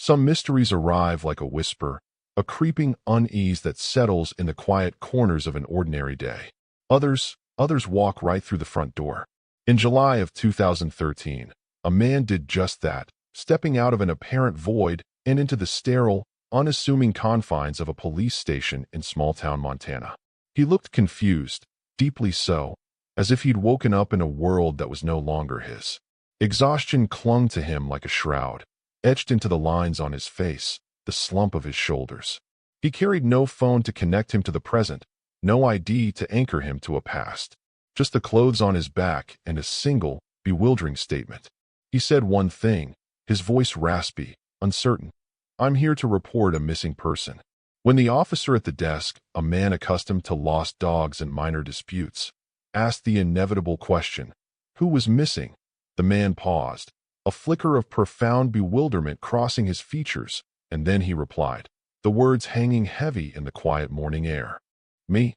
Some mysteries arrive like a whisper, a creeping unease that settles in the quiet corners of an ordinary day. Others walk right through the front door. In July of 2013, a man did just that, stepping out of an apparent void and into the sterile, unassuming confines of a police station in small-town Montana. He looked confused, deeply so, as if he'd woken up in a world that was no longer his. Exhaustion clung to him like a shroud, etched into the lines on his face, the slump of his shoulders. He carried no phone to connect him to the present, no ID to anchor him to a past, just the clothes on his back and a single, bewildering statement. He said one thing, his voice raspy, uncertain. "I'm here to report a missing person." When the officer at the desk, a man accustomed to lost dogs and minor disputes, asked the inevitable question, "Who was missing?" the man paused, a flicker of profound bewilderment crossing his features, and then he replied, the words hanging heavy in the quiet morning air. "Me."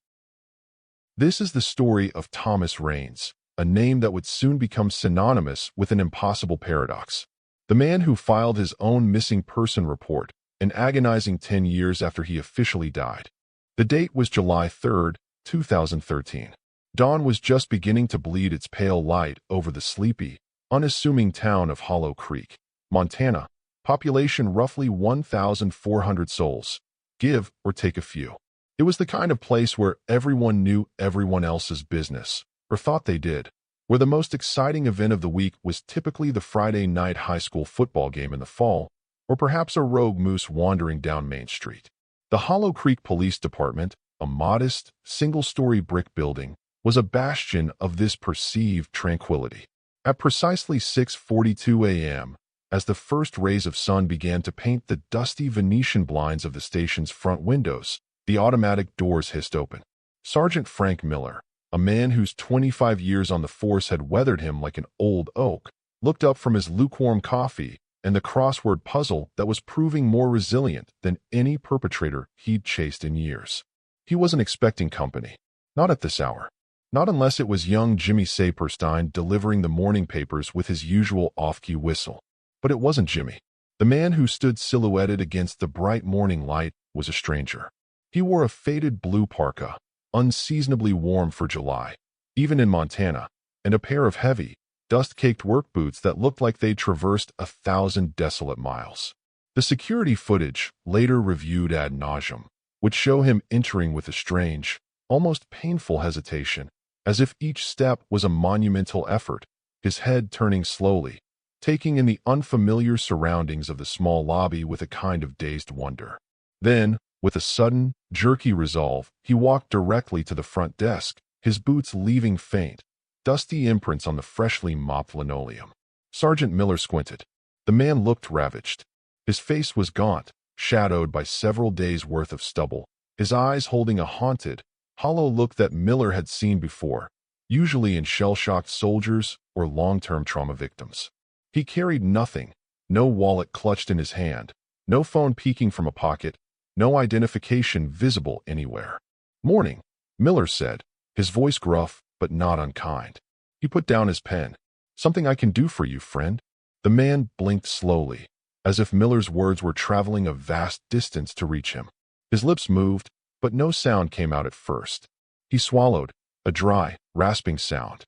This is the story of Thomas Raines, a name that would soon become synonymous with an impossible paradox. The man who filed his own missing person report, an agonizing 10 years after he officially died. The date was July 3, 2013. Dawn was just beginning to bleed its pale light over the sleepy, unassuming town of Hollow Creek, Montana, population roughly 1,400 souls, give or take a few. It was the kind of place where everyone knew everyone else's business, or thought they did, where the most exciting event of the week was typically the Friday night high school football game in the fall, or perhaps a rogue moose wandering down Main Street. The Hollow Creek Police Department, a modest, single-story brick building, was a bastion of this perceived tranquility. At precisely 6:42 a.m., as the first rays of sun began to paint the dusty Venetian blinds of the station's front windows, the automatic doors hissed open. Sergeant Frank Miller, a man whose 25 years on the force had weathered him like an old oak, looked up from his lukewarm coffee and the crossword puzzle that was proving more resilient than any perpetrator he'd chased in years. He wasn't expecting company. Not at this hour. Not unless it was young Jimmy Saperstein delivering the morning papers with his usual off-key whistle. But it wasn't Jimmy. The man who stood silhouetted against the bright morning light was a stranger. He wore a faded blue parka, unseasonably warm for July, even in Montana, and a pair of heavy, dust-caked work boots that looked like they'd traversed 1,000 desolate miles. The security footage, later reviewed ad nauseum, would show him entering with a strange, almost painful hesitation, as if each step was a monumental effort, his head turning slowly, taking in the unfamiliar surroundings of the small lobby with a kind of dazed wonder. Then, with a sudden, jerky resolve, he walked directly to the front desk, his boots leaving faint, dusty imprints on the freshly mopped linoleum. Sergeant Miller squinted. The man looked ravaged. His face was gaunt, shadowed by several days' worth of stubble, his eyes holding a haunted, hollow look that Miller had seen before, usually in shell-shocked soldiers or long-term trauma victims. He carried nothing, no wallet clutched in his hand, no phone peeking from a pocket, no identification visible anywhere. "Morning," Miller said, his voice gruff but not unkind. He put down his pen. "Something I can do for you, friend?" The man blinked slowly, as if Miller's words were traveling a vast distance to reach him. His lips moved, but no sound came out at first. He swallowed, a dry, rasping sound.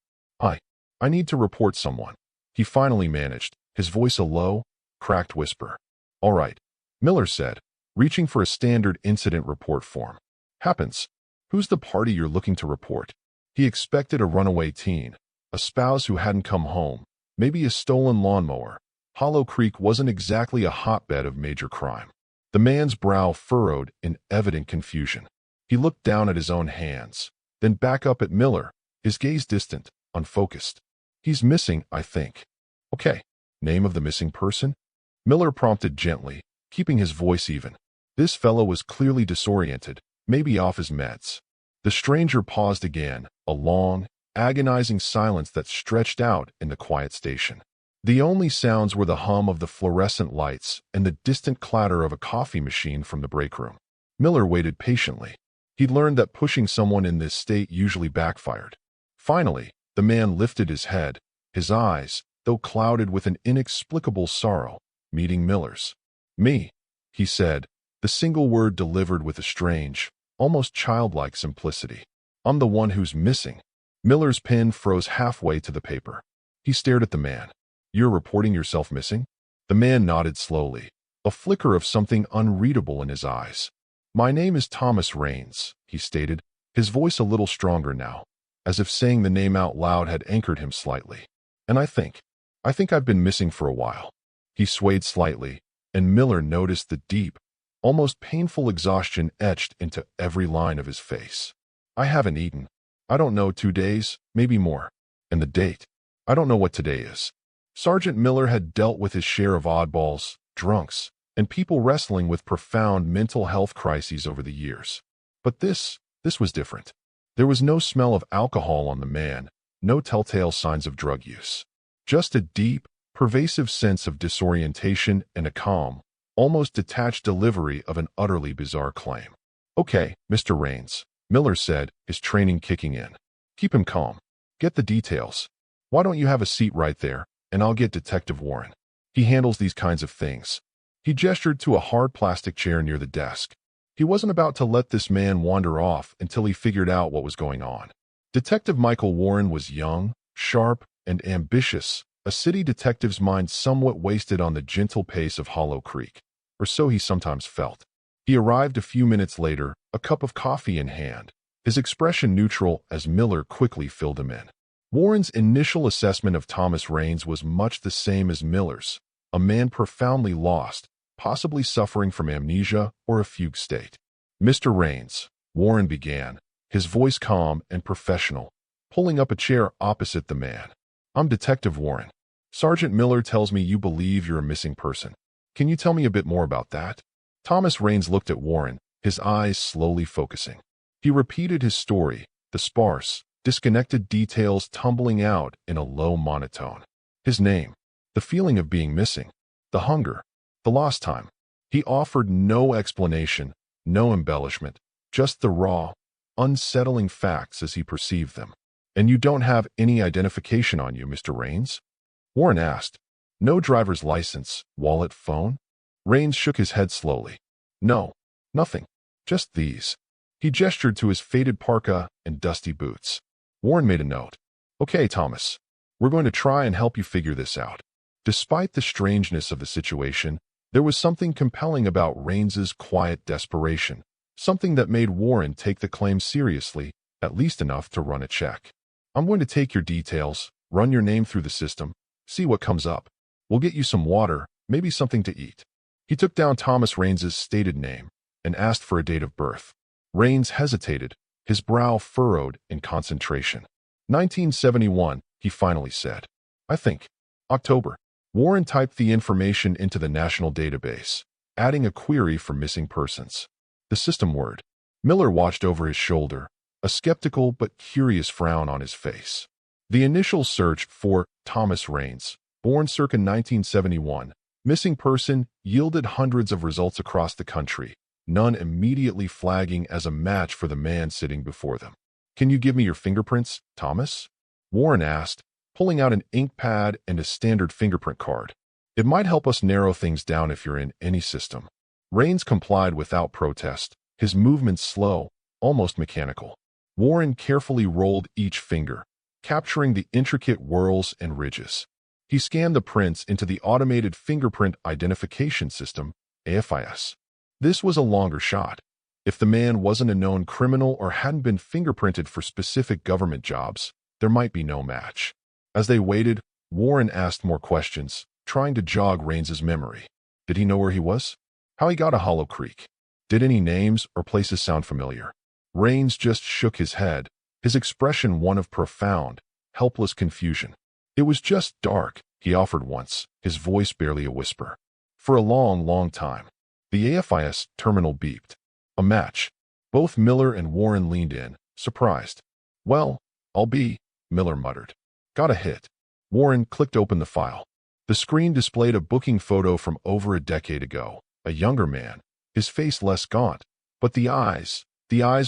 I need to report someone," he finally managed, his voice a low, cracked whisper. "All right," Miller said, reaching for a standard incident report form. "Happens. Who's the party you're looking to report?" He expected a runaway teen, a spouse who hadn't come home, maybe a stolen lawnmower. Hollow Creek wasn't exactly a hotbed of major crime. The man's brow furrowed in evident confusion. He looked down at his own hands, then back up at Miller, his gaze distant, unfocused. "He's missing, I think." "Okay. Name of the missing person?" Miller prompted gently, keeping his voice even. This fellow was clearly disoriented, maybe off his meds. The stranger paused again, a long, agonizing silence that stretched out in the quiet station. The only sounds were the hum of the fluorescent lights and the distant clatter of a coffee machine from the break room. Miller waited patiently. He'd learned that pushing someone in this state usually backfired. Finally, the man lifted his head, his eyes, though clouded with an inexplicable sorrow, meeting Miller's. Me, he said, the single word delivered with a strange, almost childlike simplicity. I'm the one who's missing. Miller's pen froze halfway to the paper. He stared at the man. You're reporting yourself missing? The man nodded slowly, a flicker of something unreadable in his eyes. My name is Thomas Raines, he stated, his voice a little stronger now, as if saying the name out loud had anchored him slightly. And I think I've been missing for a while. He swayed slightly, and Miller noticed the deep, almost painful exhaustion etched into every line of his face. I haven't eaten. I don't know, 2 days, maybe more. And the date. I don't know what today is. Sergeant Miller had dealt with his share of oddballs, drunks, and people wrestling with profound mental health crises over the years. But this was different. There was no smell of alcohol on the man, no telltale signs of drug use. Just a deep, pervasive sense of disorientation and a calm, almost detached delivery of an utterly bizarre claim. Okay, Mr. Raines, Miller said, his training kicking in. Keep him calm. Get the details. Why don't you have a seat right there, and I'll get Detective Warren. He handles these kinds of things. He gestured to a hard plastic chair near the desk. He wasn't about to let this man wander off until he figured out what was going on. Detective Michael Warren was young, sharp, and ambitious, a city detective's mind somewhat wasted on the gentle pace of Hollow Creek, or so he sometimes felt. He arrived a few minutes later, a cup of coffee in hand, his expression neutral as Miller quickly filled him in. Warren's initial assessment of Thomas Raines was much the same as Miller's, a man profoundly lost, possibly suffering from amnesia or a fugue state. Mr. Raines, Warren began, his voice calm and professional, pulling up a chair opposite the man. I'm Detective Warren. Sergeant Miller tells me you believe you're a missing person. Can you tell me a bit more about that? Thomas Raines looked at Warren, his eyes slowly focusing. He repeated his story, the sparse, disconnected details tumbling out in a low monotone. His name, the feeling of being missing, the hunger, the lost time. He offered no explanation, no embellishment, just the raw, unsettling facts as he perceived them. And you don't have any identification on you, Mr. Raines? Warren asked. No driver's license, wallet, phone? Raines shook his head slowly. No, nothing. Just these. He gestured to his faded parka and dusty boots. Warren made a note. Okay, Thomas. We're going to try and help you figure this out. Despite the strangeness of the situation, there was something compelling about Raines's quiet desperation, something that made Warren take the claim seriously, at least enough to run a check. I'm going to take your details, run your name through the system, see what comes up. We'll get you some water, maybe something to eat. He took down Thomas Raines's stated name and asked for a date of birth. Raines hesitated, his brow furrowed in concentration. 1971, he finally said. I think. October. Warren typed the information into the national database, adding a query for missing persons. The system word. Miller watched over his shoulder, a skeptical but curious frown on his face. The initial search for Thomas Raines, born circa 1971, missing person, yielded hundreds of results across the country, none immediately flagging as a match for the man sitting before them. Can you give me your fingerprints, Thomas? Warren asked, pulling out an ink pad and a standard fingerprint card. It might help us narrow things down if you're in any system. Raines complied without protest, his movements slow, almost mechanical. Warren carefully rolled each finger, capturing the intricate whorls and ridges. He scanned the prints into the Automated Fingerprint Identification System, AFIS. This was a longer shot. If the man wasn't a known criminal or hadn't been fingerprinted for specific government jobs, there might be no match. As they waited, Warren asked more questions, trying to jog Raines's memory. Did he know where he was? How he got to Hollow Creek? Did any names or places sound familiar? Raines just shook his head, his expression one of profound, helpless confusion. It was just dark, he offered once, his voice barely a whisper. For a long, long time. The AFIS terminal beeped. A match. Both Miller and Warren leaned in, surprised. Well, I'll be, Miller muttered. Got a hit. Warren clicked open the file. The screen displayed a booking photo from over a decade ago, a younger man, his face less gaunt, but the eyes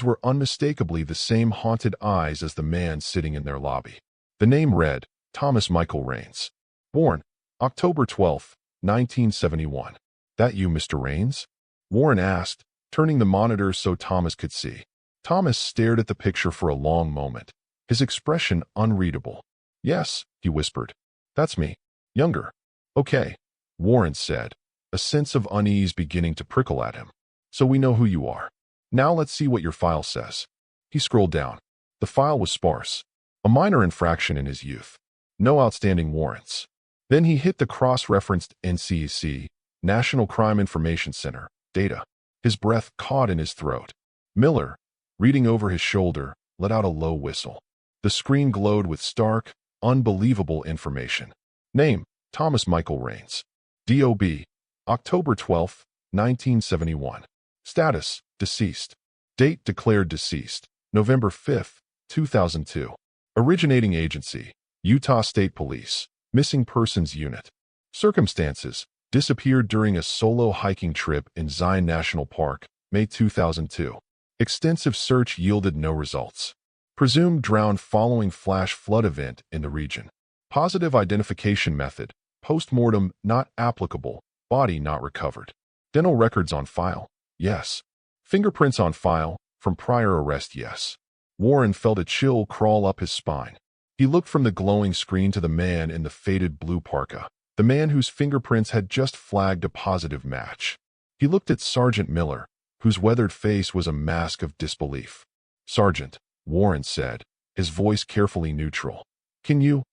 were unmistakably the same haunted eyes as the man sitting in their lobby. The name read, Thomas Michael Raines. Born, October 12, 1971. "That you, Mr. Raines?" Warren asked, turning the monitor so Thomas could see. Thomas stared at the picture for a long moment, his expression unreadable. "Yes," he whispered. "That's me. Younger." "Okay," Warren said, a sense of unease beginning to prickle at him. "So we know who you are. Now let's see what your file says." He scrolled down. The file was sparse. A minor infraction in his youth. No outstanding warrants. Then he hit the cross-referenced NCC, National Crime Information Center, data. His breath caught in his throat. Miller, reading over his shoulder, let out a low whistle. The screen glowed with stark, unbelievable information. Name, Thomas Michael Raines. DOB, October 12, 1971. Status, deceased. Date declared deceased, November 5, 2002. Originating agency, Utah State Police, Missing Persons Unit. Circumstances, disappeared during a solo hiking trip in Zion National Park, May 2002. Extensive search yielded no results. Presumed drowned following flash flood event in the region. Positive identification method, post-mortem not applicable, body not recovered. Dental records on file, yes. Fingerprints on file, from prior arrest, yes. Warren felt a chill crawl up his spine. He looked from the glowing screen to the man in the faded blue parka, the man whose fingerprints had just flagged a positive match. He looked at Sergeant Miller, whose weathered face was a mask of disbelief. "Sergeant," Warren said, his voice carefully neutral. Can you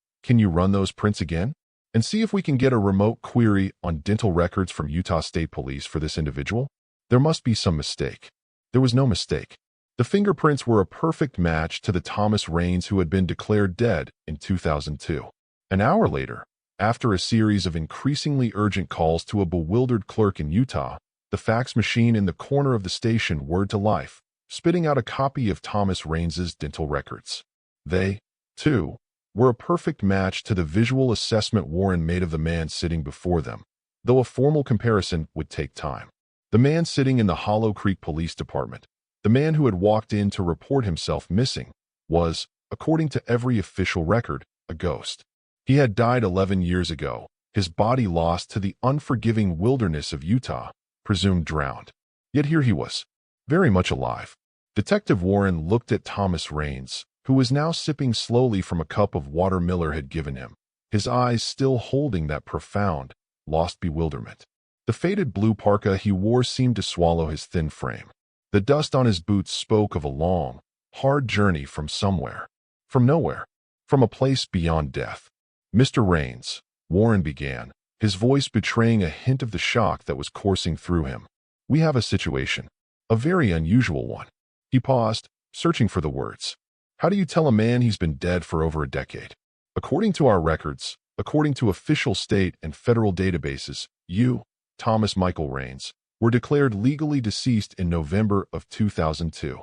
run those prints again? And see if we can get a remote query on dental records from Utah State Police for this individual? There must be some mistake." There was no mistake. The fingerprints were a perfect match to the Thomas Raines who had been declared dead in 2002. An hour later, after a series of increasingly urgent calls to a bewildered clerk in Utah, the fax machine in the corner of the station whirred to life, spitting out a copy of Thomas Raines's dental records. They, too, were a perfect match to the visual assessment Warren made of the man sitting before them, though a formal comparison would take time. The man sitting in the Hollow Creek Police Department, the man who had walked in to report himself missing, was, according to every official record, a ghost. He had died 11 years ago, his body lost to the unforgiving wilderness of Utah, presumed drowned. Yet here he was, very much alive. Detective Warren looked at Thomas Raines, who was now sipping slowly from a cup of water Miller had given him, his eyes still holding that profound, lost bewilderment. The faded blue parka he wore seemed to swallow his thin frame. The dust on his boots spoke of a long, hard journey from somewhere. From nowhere. From a place beyond death. "Mr. Raines," Warren began, his voice betraying a hint of the shock that was coursing through him. "We have a situation. A very unusual one." He paused, searching for the words. "How do you tell a man he's been dead for over a decade? According to our records, according to official state and federal databases, you, Thomas Michael Raines, were declared legally deceased in November of 2002.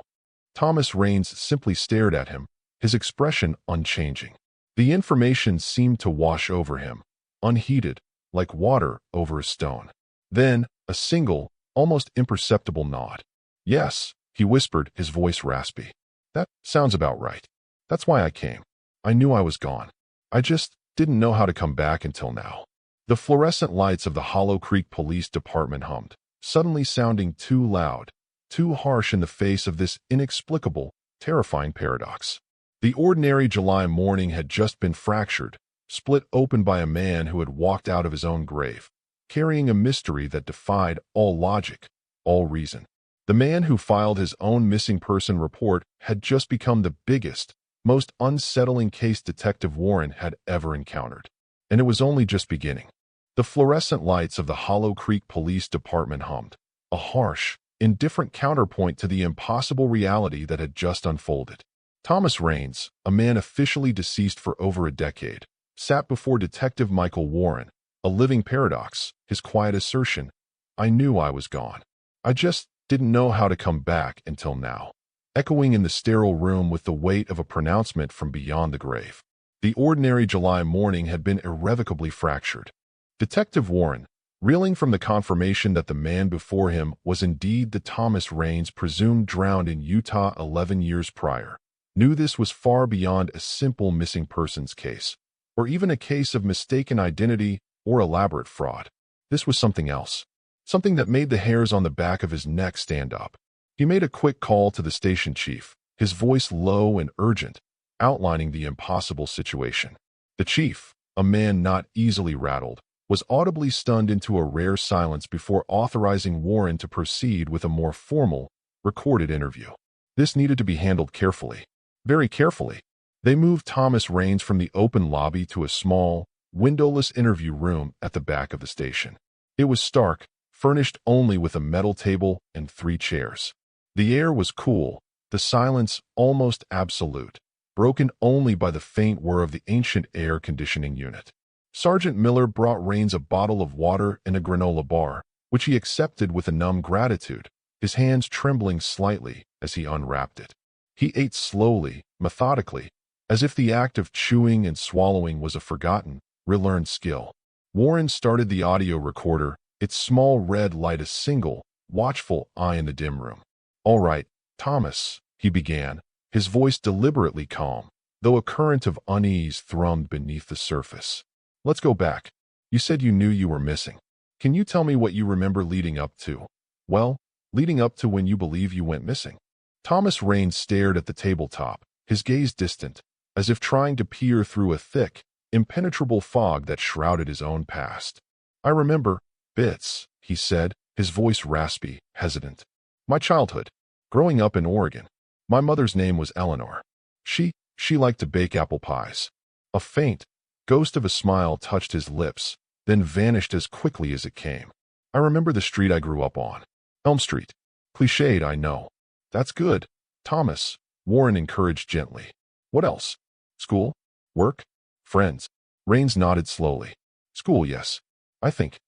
Thomas Raines simply stared at him, his expression unchanging. The information seemed to wash over him, unheeded, like water over a stone. Then, a single, almost imperceptible nod. "Yes," he whispered, his voice raspy. "That sounds about right. That's why I came. I knew I was gone. I just didn't know how to come back until now." The fluorescent lights of the Hollow Creek Police Department hummed, suddenly sounding too loud, too harsh in the face of this inexplicable, terrifying paradox. The ordinary July morning had just been fractured, split open by a man who had walked out of his own grave, carrying a mystery that defied all logic, all reason. The man who filed his own missing person report had just become the biggest, most unsettling case Detective Warren had ever encountered. And it was only just beginning. The fluorescent lights of the Hollow Creek Police Department hummed, a harsh, indifferent counterpoint to the impossible reality that had just unfolded. Thomas Raines, a man officially deceased for over a decade, sat before Detective Michael Warren, a living paradox, his quiet assertion, "I knew I was gone. I just didn't know how to come back until now," echoing in the sterile room with the weight of a pronouncement from beyond the grave. The ordinary July morning had been irrevocably fractured. Detective Warren, reeling from the confirmation that the man before him was indeed the Thomas Raines presumed drowned in Utah 11 years prior, knew this was far beyond a simple missing persons case, or even a case of mistaken identity or elaborate fraud. This was something else. something that made the hairs on the back of his neck stand up. He made a quick call to the station chief, his voice low and urgent, outlining the impossible situation. The chief, a man not easily rattled, was audibly stunned into a rare silence before authorizing Warren to proceed with a more formal, recorded interview. This needed to be handled carefully. Very carefully. They moved Thomas Raines from the open lobby to a small, windowless interview room at the back of the station. It was stark, furnished only with a metal table and 3 chairs. The air was cool, the silence almost absolute, broken only by the faint whir of the ancient air conditioning unit. Sergeant Miller brought Raines a bottle of water and a granola bar, which he accepted with a numb gratitude, his hands trembling slightly as he unwrapped it. He ate slowly, methodically, as if the act of chewing and swallowing was a forgotten, relearned skill. Warren started the audio recorder, its small red light a single, watchful eye in the dim room. "All right, Thomas," he began, his voice deliberately calm, though a current of unease thrummed beneath the surface. "Let's go back. You said you knew you were missing. Can you tell me what you remember leading up to? Well, leading up to when you believe you went missing." Thomas Raines stared at the tabletop, his gaze distant, as if trying to peer through a thick, impenetrable fog that shrouded his own past. "I remember bits," he said, his voice raspy, hesitant. "My childhood. Growing up in Oregon. My mother's name was Eleanor. She liked to bake apple pies." A faint, ghost of a smile touched his lips, then vanished as quickly as it came. "I remember the street I grew up on. Elm Street. Cliched, I know." "That's good, Thomas," Warren encouraged gently. "What else? School? Work? Friends?" Raines nodded slowly. "School, yes. I think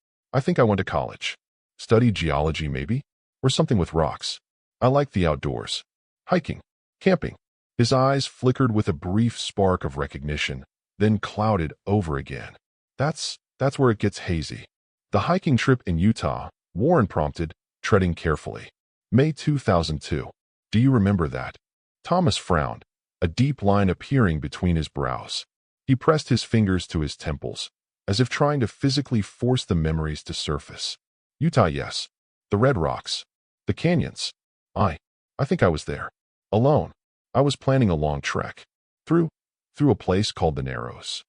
I went to college. Studied geology, maybe? Or something with rocks. I liked the outdoors. Hiking. Camping." His eyes flickered with a brief spark of recognition, then clouded over again. That's where it gets hazy." "The hiking trip in Utah," Warren prompted, treading carefully. "May 2002. Do you remember that?" Thomas frowned, a deep line appearing between his brows. He pressed his fingers to his temples, as if trying to physically force the memories to surface. "Utah, yes. The red rocks. The canyons. I think I was there. Alone. I was planning a long trek. Through a place called the Narrows."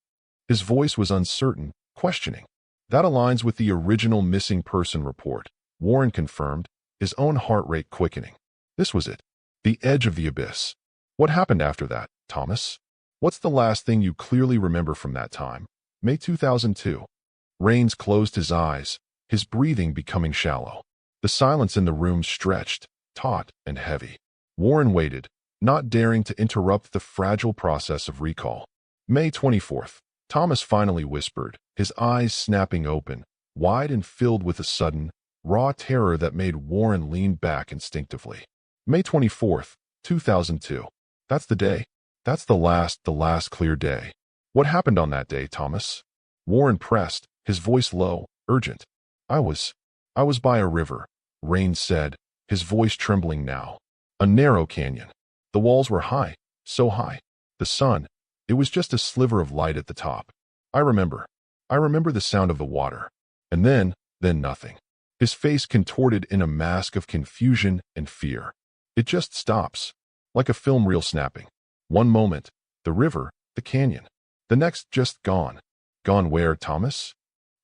His voice was uncertain, questioning. "That aligns with the original missing person report," Warren confirmed, his own heart rate quickening. This was it. The edge of the abyss. "What happened after that, Thomas? What's the last thing you clearly remember from that time?" May 2002. Raines closed his eyes, his breathing becoming shallow. The silence in the room stretched, taut and heavy. Warren waited, not daring to interrupt the fragile process of recall. May 24th. Thomas finally whispered, his eyes snapping open, wide and filled with a sudden, raw terror that made Warren lean back instinctively. May 24th, 2002. "That's the day. That's the last clear day. What happened on that day, Thomas?" Warren pressed, his voice low, urgent. I was by a river," Raines said, his voice trembling now. "A narrow canyon. The walls were high, so high. The sun, it was just a sliver of light at the top. I remember the sound of the water. And then nothing." His face contorted in a mask of confusion and fear. "It just stops, like a film reel snapping. One moment, the river, the canyon. The next, just gone." "Gone where, Thomas?"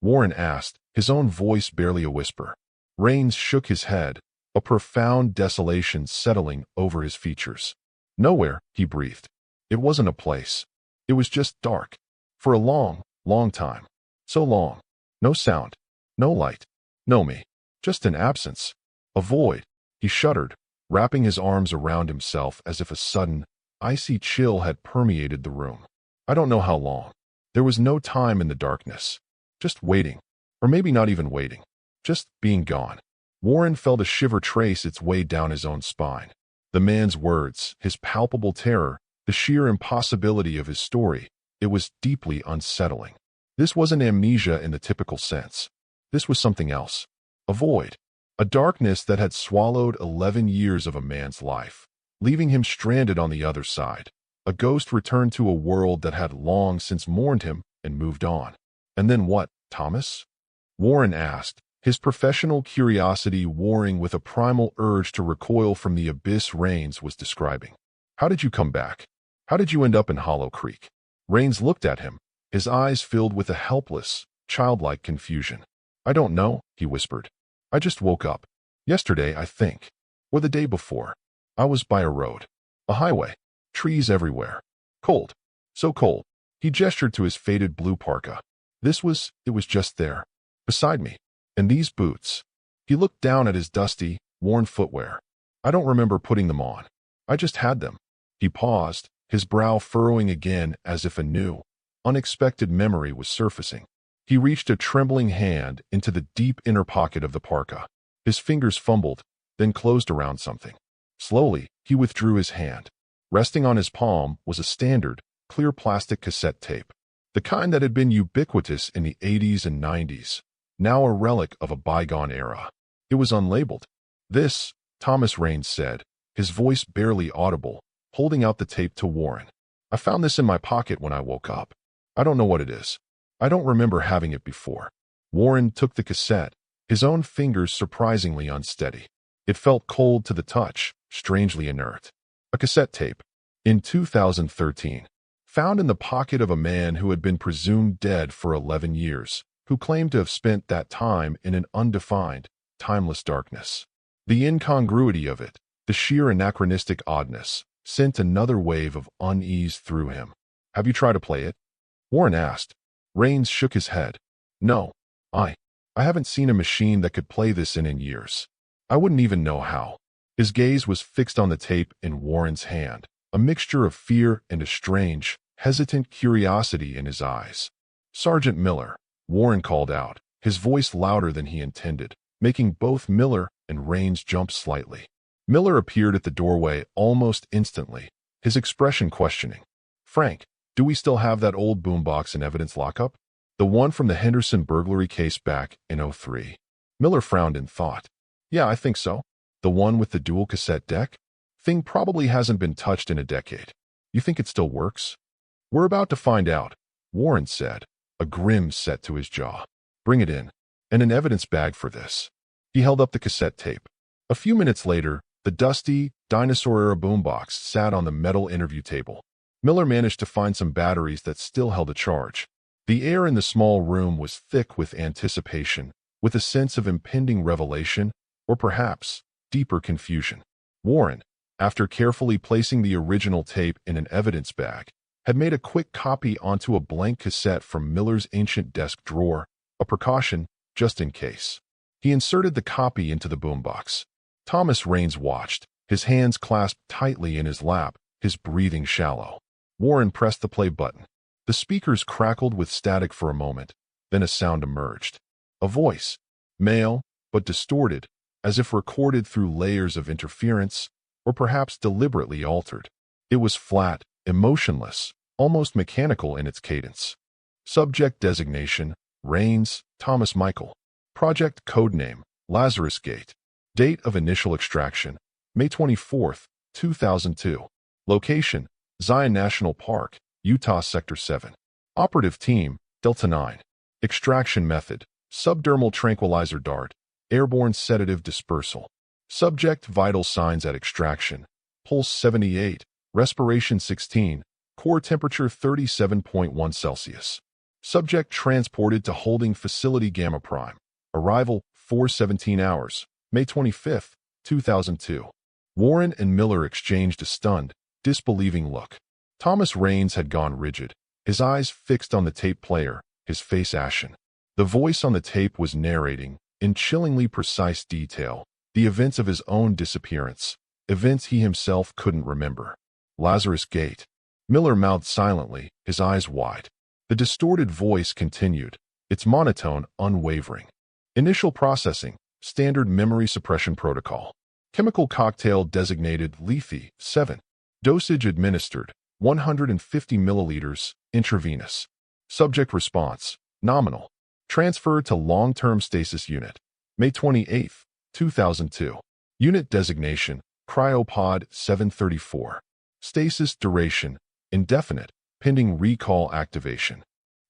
Warren asked, his own voice barely a whisper. Raines shook his head, a profound desolation settling over his features. "Nowhere," he breathed. "It wasn't a place. It was just dark. For a long, long time. So long. No sound. No light. No me. Just an absence. A void." He shuddered, wrapping his arms around himself as if a sudden, icy chill had permeated the room. "I don't know how long. There was no time in the darkness. Just waiting. Or maybe not even waiting. Just being gone." Warren felt a shiver trace its way down his own spine. The man's words, his palpable terror, the sheer impossibility of his story, it was deeply unsettling. This wasn't amnesia in the typical sense. This was something else. A void. A darkness that had swallowed 11 years of a man's life, leaving him stranded on the other side. A ghost returned to a world that had long since mourned him and moved on. "And then what, Thomas?" Warren asked, his professional curiosity warring with a primal urge to recoil from the abyss Rains was describing. How did you come back? How did you end up in Hollow Creek? Rains looked at him, his eyes filled with a helpless, childlike confusion. I don't know, he whispered. I just woke up. Yesterday, I think. Or the day before. I was by a road. A highway. Trees everywhere. Cold. So cold. He gestured to his faded blue parka. It was just there. Beside me. And these boots. He looked down at his dusty, worn footwear. I don't remember putting them on. I just had them. He paused, his brow furrowing again as if a new, unexpected memory was surfacing. He reached a trembling hand into the deep inner pocket of the parka. His fingers fumbled, then closed around something. Slowly, he withdrew his hand. Resting on his palm was a standard, clear plastic cassette tape. The kind that had been ubiquitous in the 80s and 90s. Now a relic of a bygone era. It was unlabeled. This, Thomas Rains said, his voice barely audible, holding out the tape to Warren. I found this in my pocket when I woke up. I don't know what it is. I don't remember having it before. Warren took the cassette, his own fingers surprisingly unsteady. It felt cold to the touch, strangely inert. A cassette tape. In 2013. Found in the pocket of a man who had been presumed dead for 11 years. Who claimed to have spent that time in an undefined, timeless darkness. The incongruity of it, the sheer anachronistic oddness, sent another wave of unease through him. Have you tried to play it? Warren asked. Rains shook his head. No, I haven't seen a machine that could play this in years. I wouldn't even know how. His gaze was fixed on the tape in Warren's hand, a mixture of fear and a strange, hesitant curiosity in his eyes. Sergeant Miller. Warren called out, his voice louder than he intended, making both Miller and Rains jump slightly. Miller appeared at the doorway almost instantly, his expression questioning. Frank, do we still have that old boombox in evidence lockup? The one from the Henderson burglary case back in '03. Miller frowned in thought. Yeah, I think so. The one with the dual cassette deck? Thing probably hasn't been touched in a decade. You think it still works? We're about to find out, Warren said. A grin set to his jaw. Bring it in. And an evidence bag for this. He held up the cassette tape. A few minutes later, the dusty, dinosaur-era boombox sat on the metal interview table. Miller managed to find some batteries that still held a charge. The air in the small room was thick with anticipation, with a sense of impending revelation, or perhaps, deeper confusion. Warren, after carefully placing the original tape in an evidence bag, had made a quick copy onto a blank cassette from Miller's ancient desk drawer, a precaution just in case. He inserted the copy into the boombox. Thomas Rains watched, his hands clasped tightly in his lap, his breathing shallow. Warren pressed the play button. The speakers crackled with static for a moment, then a sound emerged. A voice, male, but distorted, as if recorded through layers of interference, or perhaps deliberately altered. It was flat, emotionless, almost mechanical in its cadence. Subject designation, Rains, Thomas Michael. Project codename, Lazarus Gait. Date of initial extraction, May 24, 2002. Location, Zion National Park, Utah Sector 7. Operative team, Delta 9. Extraction method, subdermal tranquilizer dart, airborne sedative dispersal. Subject vital signs at extraction, pulse 78, respiration 16, core temperature 37.1 Celsius. Subject transported to holding facility Gamma Prime. Arrival 4:17 hours, May 25, 2002. Warren and Miller exchanged a stunned, disbelieving look. Thomas Rains had gone rigid, his eyes fixed on the tape player, his face ashen. The voice on the tape was narrating, in chillingly precise detail, the events of his own disappearance, events he himself couldn't remember. Lazarus Gait. Miller mouthed silently, his eyes wide. The distorted voice continued, its monotone unwavering. Initial processing, standard memory suppression protocol. Chemical cocktail designated Lethe 7. Dosage administered, 150 milliliters, intravenous. Subject response, nominal. Transfer to long-term stasis unit, May 28, 2002. Unit designation, Cryo-Pod 734. Stasis duration, indefinite, pending recall activation.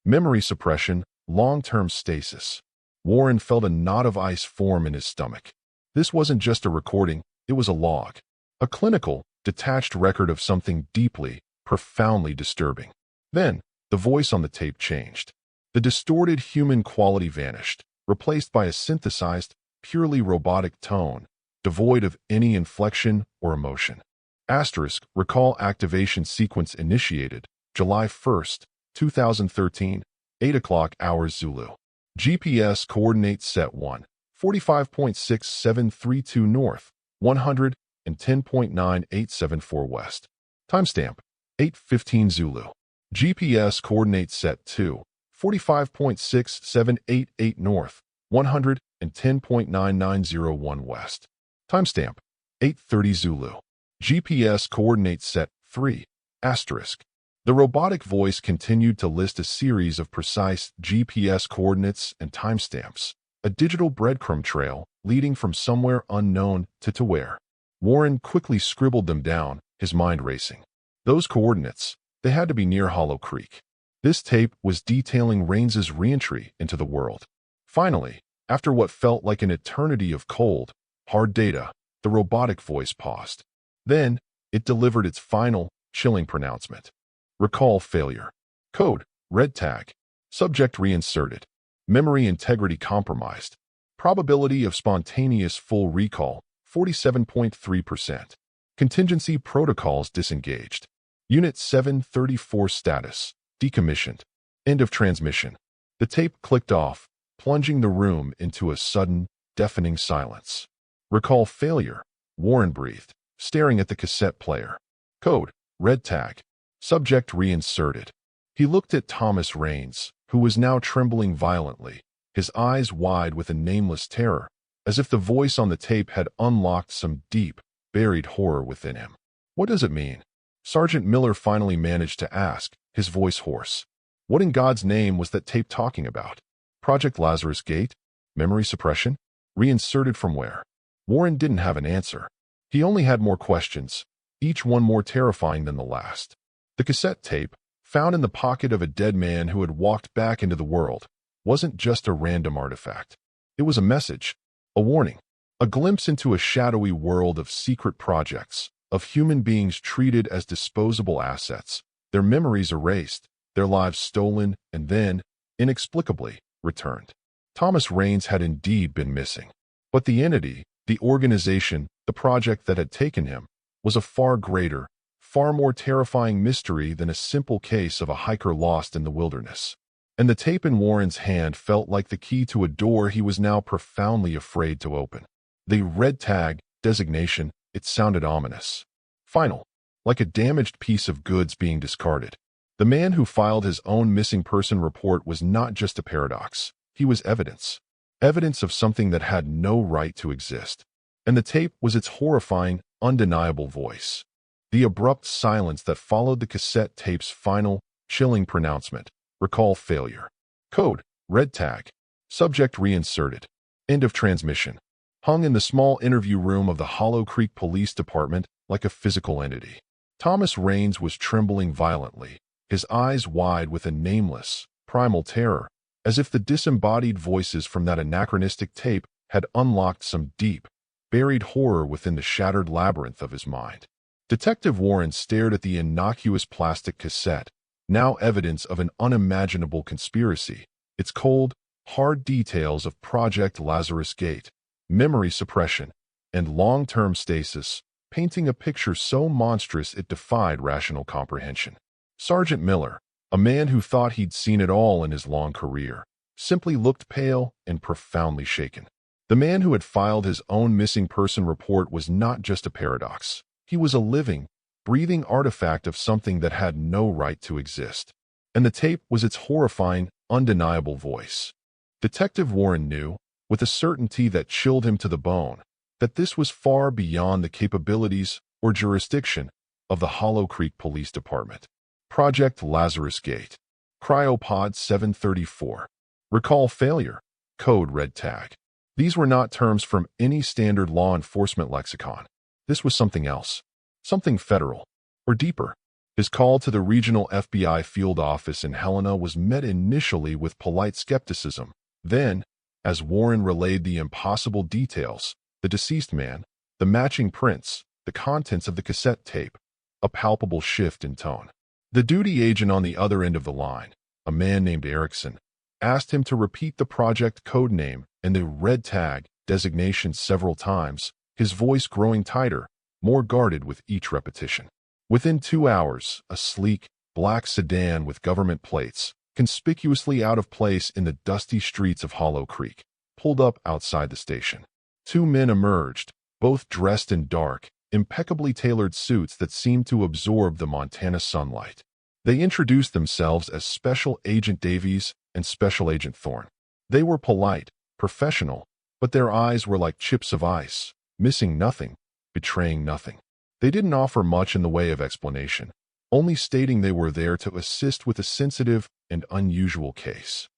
Memory suppression, long-term stasis. Warren felt a knot of ice form in his stomach. This wasn't just a recording, it was a log. A clinical, detached record of something deeply, profoundly disturbing. Then, the voice on the tape changed. The distorted human quality vanished, replaced by a synthesized, purely robotic tone, devoid of any inflection or emotion. Asterisk, recall activation sequence initiated, July 1st, 2013, 8 o'clock hours Zulu. GPS coordinates set 1, 45.6732 north, 110.9874 west. Timestamp, 8:15 Zulu. GPS coordinates set 2, 45.6788 north, 110.9901 west. Timestamp, 8:30 Zulu. GPS coordinates set 3, asterisk. The robotic voice continued to list a series of precise GPS coordinates and timestamps, a digital breadcrumb trail leading from somewhere unknown to where. Warren quickly scribbled them down, his mind racing. Those coordinates, they had to be near Hollow Creek. This tape was detailing Raines's reentry into the world. Finally, after what felt like an eternity of cold, hard data, the robotic voice paused. Then, it delivered its final, chilling pronouncement. Recall failure. Code, red tag. Subject reinserted. Memory integrity compromised. Probability of spontaneous full recall, 47.3%. Contingency protocols disengaged. Unit 734 status, decommissioned. End of transmission. The tape clicked off, plunging the room into a sudden, deafening silence. Recall failure, Warren breathed, staring at the cassette player. Code, red tag. Subject reinserted. He looked at Thomas Raines, who was now trembling violently, his eyes wide with a nameless terror, as if the voice on the tape had unlocked some deep, buried horror within him. What does it mean? Sergeant Miller finally managed to ask, his voice hoarse. What in God's name was that tape talking about? Project Lazarus Gait? Memory suppression? Reinserted from where? Warren didn't have an answer. He only had more questions, each one more terrifying than the last. The cassette tape, found in the pocket of a dead man who had walked back into the world, wasn't just a random artifact. It was a message, a warning, a glimpse into a shadowy world of secret projects, of human beings treated as disposable assets, their memories erased, their lives stolen, and then, inexplicably, returned. Thomas Raines had indeed been missing. But the entity, the organization, the project that had taken him, was a far greater, far more terrifying mystery than a simple case of a hiker lost in the wilderness. And the tape in Warren's hand felt like the key to a door he was now profoundly afraid to open. The red tag designation, it sounded ominous. Final, like a damaged piece of goods being discarded. The man who filed his own missing person report was not just a paradox. He was evidence. Evidence of something that had no right to exist. And the tape was its horrifying, undeniable voice. The abrupt silence that followed the cassette tape's final, chilling pronouncement. Recall failure. Code, red tag. Subject reinserted. End of transmission. Hung in the small interview room of the Hollow Creek Police Department like a physical entity. Thomas Raines was trembling violently, his eyes wide with a nameless, primal terror, as if the disembodied voices from that anachronistic tape had unlocked some deep, buried horror within the shattered labyrinth of his mind. Detective Warren stared at the innocuous plastic cassette, now evidence of an unimaginable conspiracy, its cold, hard details of Project Lazarus Gait, memory suppression, and long-term stasis, painting a picture so monstrous it defied rational comprehension. Sergeant Miller, a man who thought he'd seen it all in his long career, simply looked pale and profoundly shaken. The man who had filed his own missing person report was not just a paradox. He was a living, breathing artifact of something that had no right to exist. And the tape was its horrifying, undeniable voice. Detective Warren knew, with a certainty that chilled him to the bone, that this was far beyond the capabilities or jurisdiction of the Hollow Creek Police Department. Project Lazarus Gait. Cryo-Pod 734. Recall failure. Code red tag. These were not terms from any standard law enforcement lexicon. This was something else. Something federal. Or deeper. His call to the regional FBI field office in Helena was met initially with polite skepticism. Then, As Warren relayed the impossible details, the deceased man, the matching prints, the contents of the cassette tape, a palpable shift in tone. The duty agent on the other end of the line, a man named Erickson, asked him to repeat the project code name and the red tag designation several times, his voice growing tighter, more guarded with each repetition. Within 2 hours, a sleek, black sedan with government plates, conspicuously out of place in the dusty streets of Hollow Creek, pulled up outside the station. 2 men emerged, both dressed in dark, impeccably tailored suits that seemed to absorb the Montana sunlight. They introduced themselves as Special Agent Davies and Special Agent Thorne. They were polite, professional, but their eyes were like chips of ice, missing nothing, betraying nothing. They didn't offer much in the way of explanation, only stating they were there to assist with a sensitive and unusual case.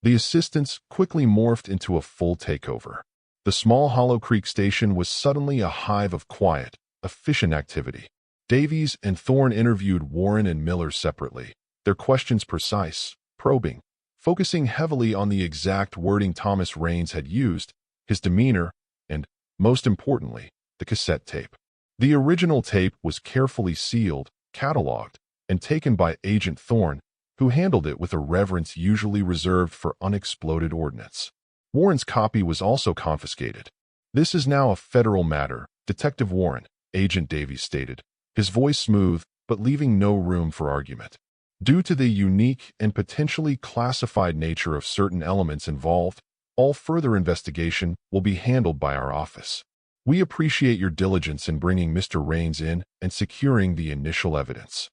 The assistance quickly morphed into a full takeover. The small Hollow Creek station was suddenly a hive of quiet, efficient activity. Davies and Thorne interviewed Warren and Miller separately, their questions precise, probing, focusing heavily on the exact wording Thomas Raines had used, his demeanor, and, most importantly, the cassette tape. The original tape was carefully sealed, cataloged, and taken by Agent Thorne, who handled it with a reverence usually reserved for unexploded ordnance. Warren's copy was also confiscated. "This is now a federal matter, Detective Warren," Agent Davies stated, his voice smooth but leaving no room for argument. "Due to the unique and potentially classified nature of certain elements involved, all further investigation will be handled by our office. We appreciate your diligence in bringing Mr. Raines in and securing the initial evidence."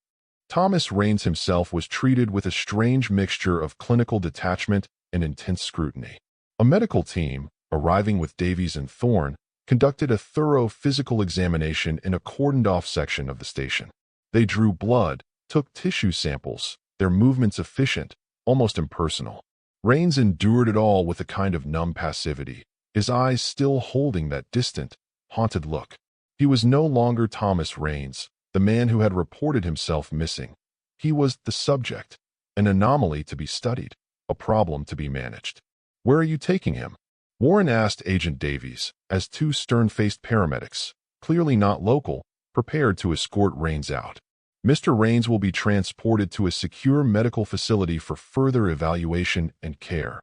Thomas Raines himself was treated with a strange mixture of clinical detachment and intense scrutiny. A medical team, arriving with Davies and Thorne, conducted a thorough physical examination in a cordoned-off section of the station. They drew blood, took tissue samples, their movements efficient, almost impersonal. Raines endured it all with a kind of numb passivity, his eyes still holding that distant, haunted look. He was no longer Thomas Raines, the man who had reported himself missing. He was the subject, an anomaly to be studied, a problem to be managed. "Where are you taking him?" Warren asked Agent Davies, as 2 stern-faced paramedics, clearly not local, prepared to escort Raines out. "Mr. Raines will be transported to a secure medical facility for further evaluation and care,"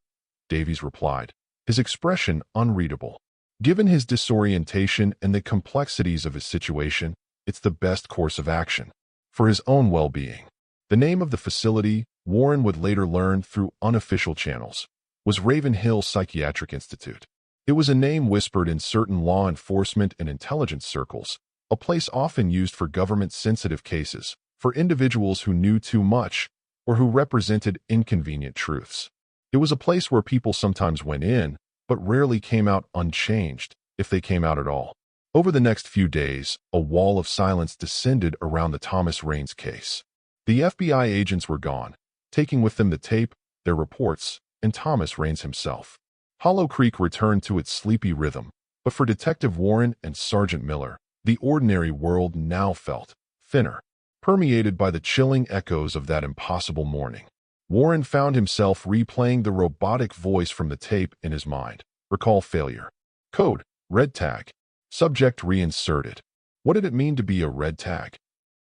Davies replied, his expression unreadable. "Given his disorientation and the complexities of his situation, it's the best course of action. For his own well-being." The name of the facility, Warren would later learn through unofficial channels, was Raven Hill Psychiatric Institute. It was a name whispered in certain law enforcement and intelligence circles, a place often used for government-sensitive cases, for individuals who knew too much or who represented inconvenient truths. It was a place where people sometimes went in, but rarely came out unchanged, if they came out at all. Over the next few days, a wall of silence descended around the Thomas Raines case. The FBI agents were gone, taking with them the tape, their reports, and Thomas Raines himself. Hollow Creek returned to its sleepy rhythm, but for Detective Warren and Sergeant Miller, the ordinary world now felt thinner, permeated by the chilling echoes of that impossible morning. Warren found himself replaying the robotic voice from the tape in his mind. Recall failure. Code, red tag. Subject reinserted. What did it mean to be a red tag?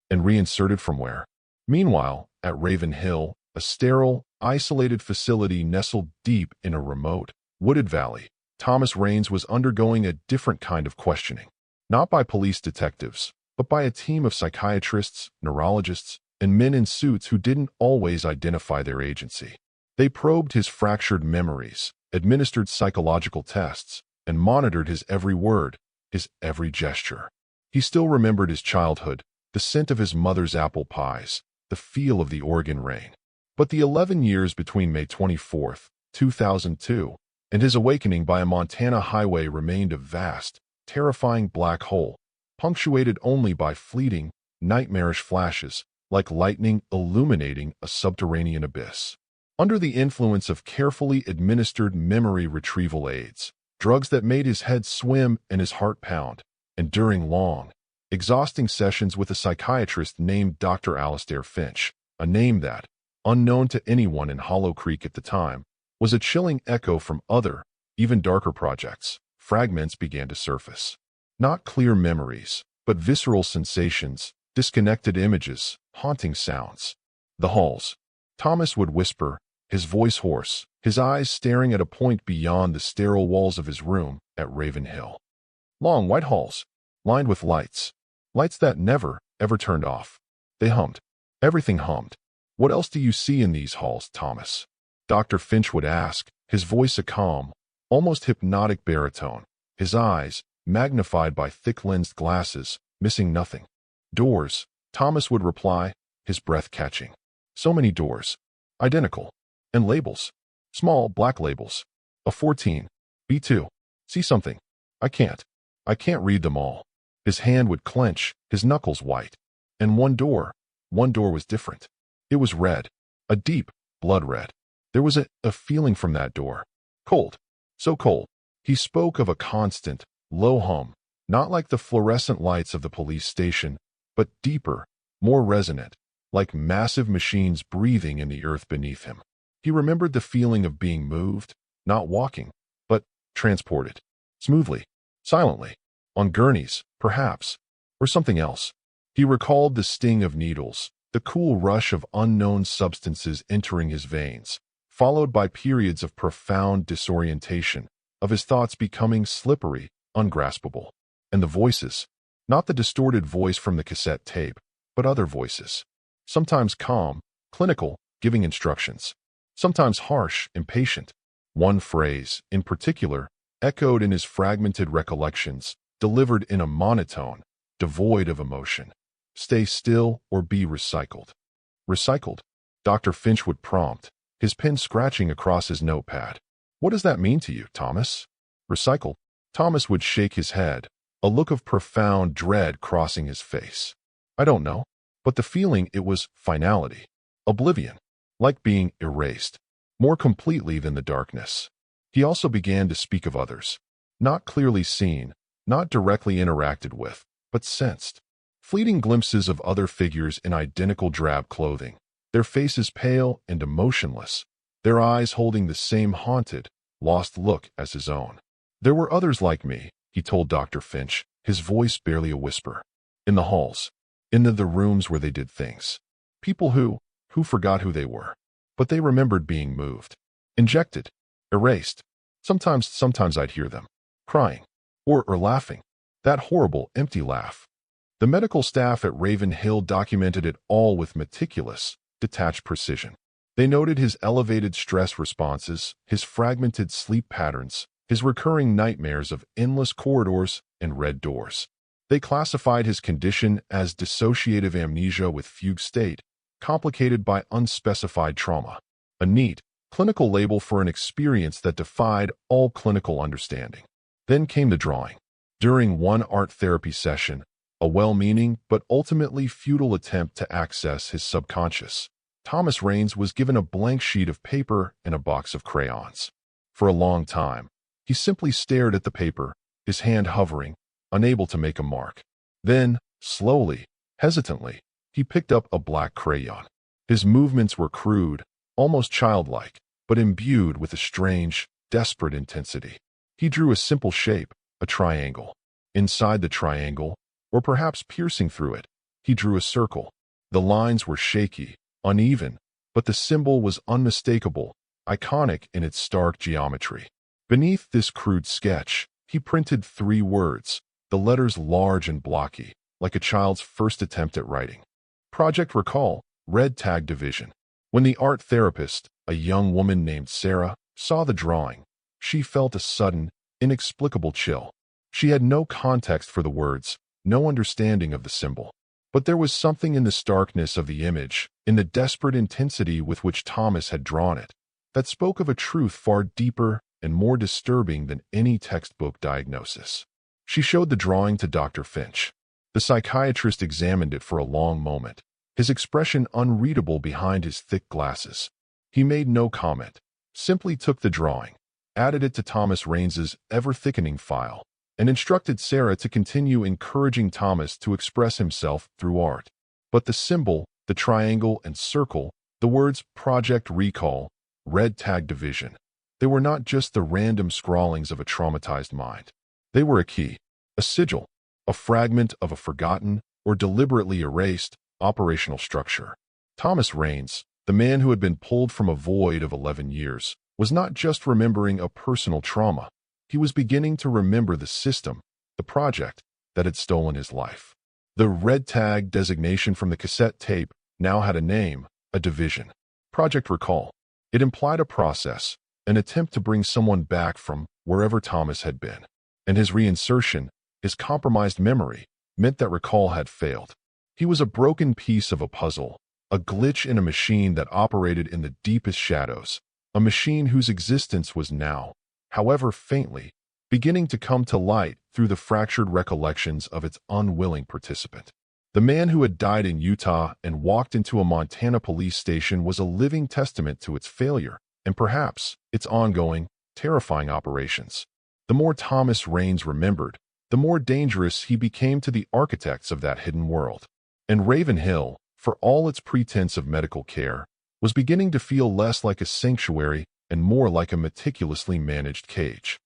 And reinserted from where? Meanwhile, at Raven Hill, a sterile, isolated facility nestled deep in a remote, wooded valley, Thomas Raines was undergoing a different kind of questioning. Not by police detectives, but by a team of psychiatrists, neurologists, and men in suits who didn't always identify their agency. They probed his fractured memories, administered psychological tests, and monitored his every word, his every gesture. He still remembered his childhood, the scent of his mother's apple pies, the feel of the Oregon rain. But the 11 years between May 24, 2002, and his awakening by a Montana highway remained a vast, terrifying black hole, punctuated only by fleeting, nightmarish flashes, like lightning illuminating a subterranean abyss. Under the influence of carefully administered memory retrieval aids, drugs that made his head swim and his heart pound, and during long, exhausting sessions with a psychiatrist named Dr. Alastair Finch, a name that, unknown to anyone in Hollow Creek at the time, was a chilling echo from other, even darker projects, fragments began to surface. Not clear memories, but visceral sensations, disconnected images, haunting sounds. The halls. Thomas would whisper, his voice hoarse, his eyes staring at a point beyond the sterile walls of his room at Raven Hill. Long white halls, lined with lights. Lights that never, ever turned off. They hummed. Everything hummed. What else do you see in these halls, Thomas? Dr. Finch would ask, his voice a calm, almost hypnotic baritone, his eyes, magnified by thick-lensed glasses, missing nothing. Doors, Thomas would reply, his breath catching. So many doors. Identical. And labels. Small, black labels. A14. B2. See something. I can't read them all. His hand would clench, his knuckles white. And one door was different. It was red. A deep, blood red. There was a feeling from that door. Cold. So cold. He spoke of a constant, low hum, not like the fluorescent lights of the police station, but deeper, more resonant, like massive machines breathing in the earth beneath him. He remembered the feeling of being moved, not walking, but transported. Smoothly, silently, on gurneys, perhaps, or something else. He recalled the sting of needles, the cool rush of unknown substances entering his veins, followed by periods of profound disorientation, of his thoughts becoming slippery, ungraspable. And the voices, not the distorted voice from the cassette tape, but other voices. Sometimes calm, clinical, giving instructions. Sometimes harsh, impatient. One phrase, in particular, echoed in his fragmented recollections, delivered in a monotone, devoid of emotion. Stay still or be recycled. Recycled? Dr. Finch would prompt, his pen scratching across his notepad. What does that mean to you, Thomas? Recycled? Thomas would shake his head, a look of profound dread crossing his face. I don't know, but the feeling it was finality, oblivion, like being erased, more completely than the darkness. He also began to speak of others, not clearly seen, not directly interacted with, but sensed. Fleeting glimpses of other figures in identical drab clothing, their faces pale and emotionless, their eyes holding the same haunted, lost look as his own. There were others like me, he told Dr. Finch, his voice barely a whisper. In the halls, in the rooms where they did things. People who forgot who they were. But they remembered being moved, injected, erased. Sometimes I'd hear them, crying, or laughing. That horrible, empty laugh. The medical staff at Raven Hill documented it all with meticulous, detached precision. They noted his elevated stress responses, his fragmented sleep patterns, his recurring nightmares of endless corridors and red doors. They classified his condition as dissociative amnesia with fugue state, complicated by unspecified trauma. A neat, clinical label for an experience that defied all clinical understanding. Then came the drawing. During one art therapy session, a well-meaning but ultimately futile attempt to access his subconscious, Thomas Raines was given a blank sheet of paper and a box of crayons. For a long time, he simply stared at the paper, his hand hovering, unable to make a mark. Then, slowly, hesitantly, he picked up a black crayon. His movements were crude, almost childlike, but imbued with a strange, desperate intensity. He drew a simple shape, a triangle. Inside the triangle, or perhaps piercing through it, he drew a circle. The lines were shaky, uneven, but the symbol was unmistakable, iconic in its stark geometry. Beneath this crude sketch, he printed 3 words, the letters large and blocky, like a child's first attempt at writing. Project Recall, Red Tag Division. When the art therapist, a young woman named Sarah, saw the drawing, she felt a sudden, inexplicable chill. She had no context for the words, no understanding of the symbol. But there was something in the starkness of the image, in the desperate intensity with which Thomas had drawn it, that spoke of a truth far deeper and more disturbing than any textbook diagnosis. She showed the drawing to Dr. Finch. The psychiatrist examined it for a long moment, his expression unreadable behind his thick glasses. He made no comment, simply took the drawing, added it to Thomas Raines's ever-thickening file, and instructed Sarah to continue encouraging Thomas to express himself through art. But the symbol, the triangle and circle, the words Project Recall, Red Tag Division, They were not just the random scrawlings of a traumatized mind. They were a key, a sigil, a fragment of a forgotten or deliberately erased operational structure. Thomas Raines, the man who had been pulled from a void of 11 years, was not just remembering a personal trauma. He was beginning to remember the system, the project, that had stolen his life. The red tag designation from the cassette tape now had a name, a division. Project Recall. It implied a process, an attempt to bring someone back from wherever Thomas had been. And his reinsertion, his compromised memory, meant that recall had failed. He was a broken piece of a puzzle, a glitch in a machine that operated in the deepest shadows, a machine whose existence was now, however faintly, beginning to come to light through the fractured recollections of its unwilling participant. The man who had died in Utah and walked into a Montana police station was a living testament to its failure, and perhaps its ongoing, terrifying operations. The more Thomas Raines remembered, the more dangerous he became to the architects of that hidden world. And Raven Hill, for all its pretense of medical care, was beginning to feel less like a sanctuary and more like a meticulously managed cage.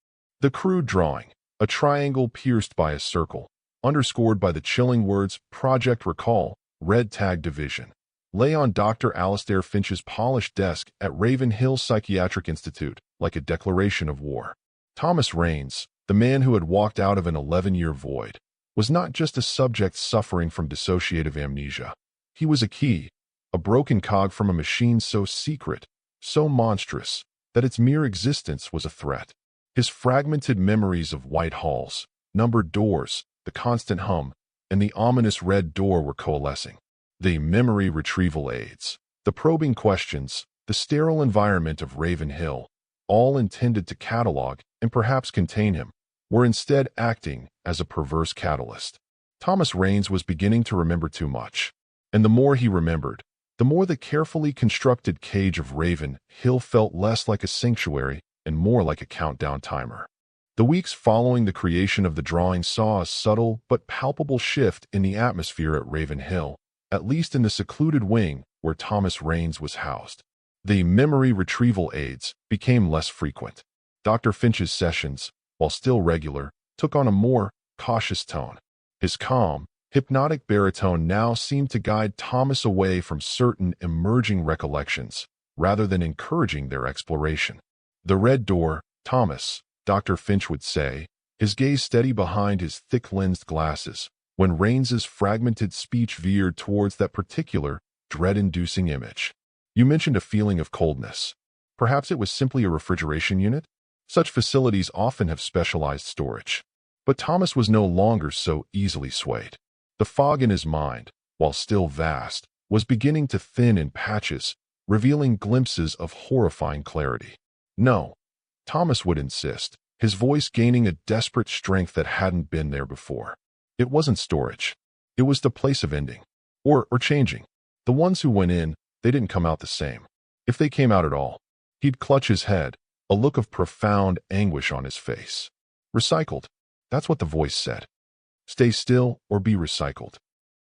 The crude drawing, a triangle pierced by a circle, underscored by the chilling words Project Recall, Red Tag Division, lay on Dr. Alastair Finch's polished desk at Raven Hill Psychiatric Institute like a declaration of war. Thomas Raines, the man who had walked out of an 11-year void, was not just a subject suffering from dissociative amnesia. He was a key, a broken cog from a machine so secret, so monstrous, that its mere existence was a threat. His fragmented memories of white halls, numbered doors, the constant hum, and the ominous red door were coalescing. The memory retrieval aids, the probing questions, the sterile environment of Raven Hill, all intended to catalog and perhaps contain him, were instead acting as a perverse catalyst. Thomas Raines was beginning to remember too much. And the more he remembered, the more the carefully constructed cage of Raven Hill felt less like a sanctuary and more like a countdown timer. The weeks following the creation of the drawing saw a subtle but palpable shift in the atmosphere at Raven Hill, at least in the secluded wing where Thomas Raines was housed. The memory retrieval aids became less frequent. Dr. Finch's sessions, while still regular, took on a more cautious tone. His calm, hypnotic baritone now seemed to guide Thomas away from certain emerging recollections, rather than encouraging their exploration. "The red door, Thomas," Dr. Finch would say, his gaze steady behind his thick-lensed glasses, when Raines's fragmented speech veered towards that particular, dread-inducing image. "You mentioned a feeling of coldness. Perhaps it was simply a refrigeration unit? Such facilities often have specialized storage." But Thomas was no longer so easily swayed. The fog in his mind, while still vast, was beginning to thin in patches, revealing glimpses of horrifying clarity. "No," Thomas would insist, his voice gaining a desperate strength that hadn't been there before. "It wasn't storage. It was the place of ending. Or changing. The ones who went in, they didn't come out the same. If they came out at all." He'd clutch his head, a look of profound anguish on his face. "Recycled. That's what the voice said. Stay still or be recycled.